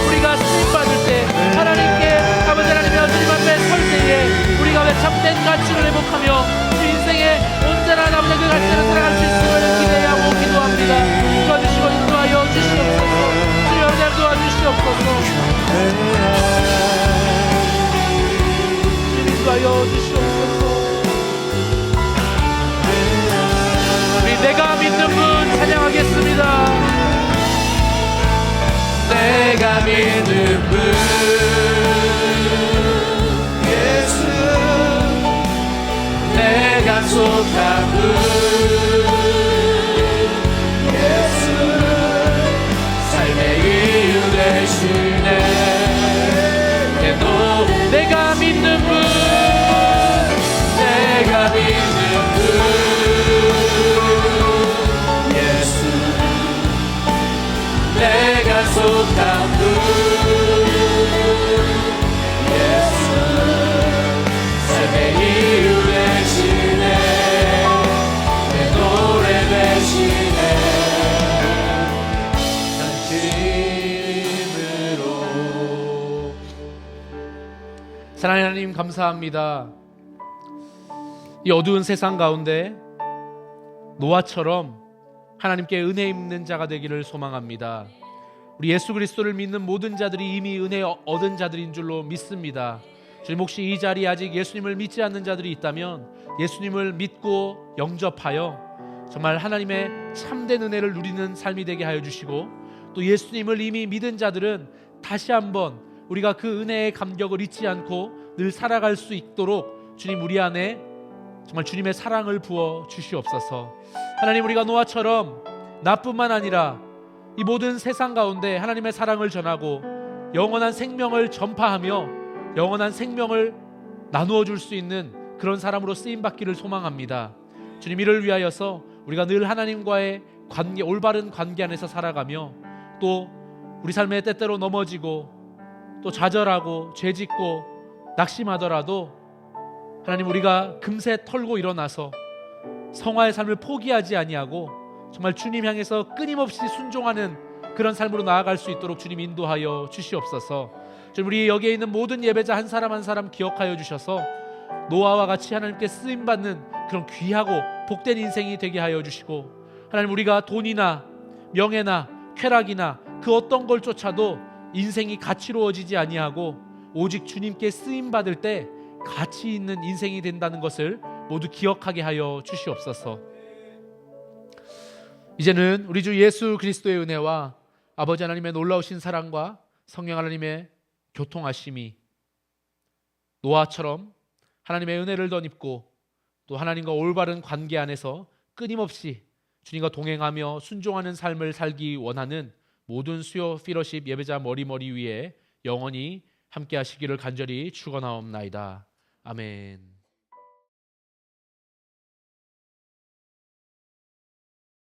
우리가 쓰임받을 때 하나님께 아버지 하나님의 주님 앞에 설 때에 우리가 왜 참된 가치를 회복하며 주 인생에 온전한 아버지 그 가치를 살아갈 수 있음을 기대하고 기도합니다. 도와주시고 인도하여 주시옵소서. 주여 잘 도와주시옵소서. 주님 인도하여 주시옵소서. 우리 내가 믿는 분 찬양하겠습니다. 내가 믿는 분 예수, 내가 속한 분 예수, 삶의 이유 되시네. 내가 믿는 분, 내가 믿는 분 예수, 내가 속한 분 사랑하는 하나님 감사합니다. 이 어두운 세상 가운데 노아처럼 하나님께 은혜 입는 자가 되기를 소망합니다. 우리 예수 그리스도를 믿는 모든 자들이 이미 은혜 얻은 자들인 줄로 믿습니다. 주님, 혹시 이 자리에 아직 예수님을 믿지 않는 자들이 있다면 예수님을 믿고 영접하여 정말 하나님의 참된 은혜를 누리는 삶이 되게 하여 주시고, 또 예수님을 이미 믿은 자들은 다시 한번 우리가 그 은혜의 감격을 잊지 않고 늘 살아갈 수 있도록 주님, 우리 안에 정말 주님의 사랑을 부어 주시옵소서. 하나님, 우리가 노아처럼 나뿐만 아니라 이 모든 세상 가운데 하나님의 사랑을 전하고 영원한 생명을 전파하며 영원한 생명을 나누어 줄 수 있는 그런 사람으로 쓰임 받기를 소망합니다. 주님, 이를 위하여서 우리가 늘 하나님과의 관계, 올바른 관계 안에서 살아가며 또 우리 삶에 때때로 넘어지고 또 좌절하고 죄짓고 낙심하더라도 하나님, 우리가 금세 털고 일어나서 성화의 삶을 포기하지 아니하고 정말 주님 향해서 끊임없이 순종하는 그런 삶으로 나아갈 수 있도록 주님 인도하여 주시옵소서. 주님, 우리 여기에 있는 모든 예배자 한 사람 한 사람 기억하여 주셔서 노아와 같이 하나님께 쓰임받는 그런 귀하고 복된 인생이 되게 하여 주시고, 하나님, 우리가 돈이나 명예나 쾌락이나 그 어떤 걸 쫓아도 인생이 가치로워지지 아니하고 오직 주님께 쓰임받을 때 가치 있는 인생이 된다는 것을 모두 기억하게 하여 주시옵소서. 이제는 우리 주 예수 그리스도의 은혜와 아버지 하나님의 놀라우신 사랑과 성령 하나님의 교통하심이 노아처럼 하나님의 은혜를 덧입고 또 하나님과 올바른 관계 안에서 끊임없이 주님과 동행하며 순종하는 삶을 살기 원하는 모든 수요 피러십 예배자 머리 위에 영원히 함께 하시기를 간절히 축원하옵나이다. 아멘.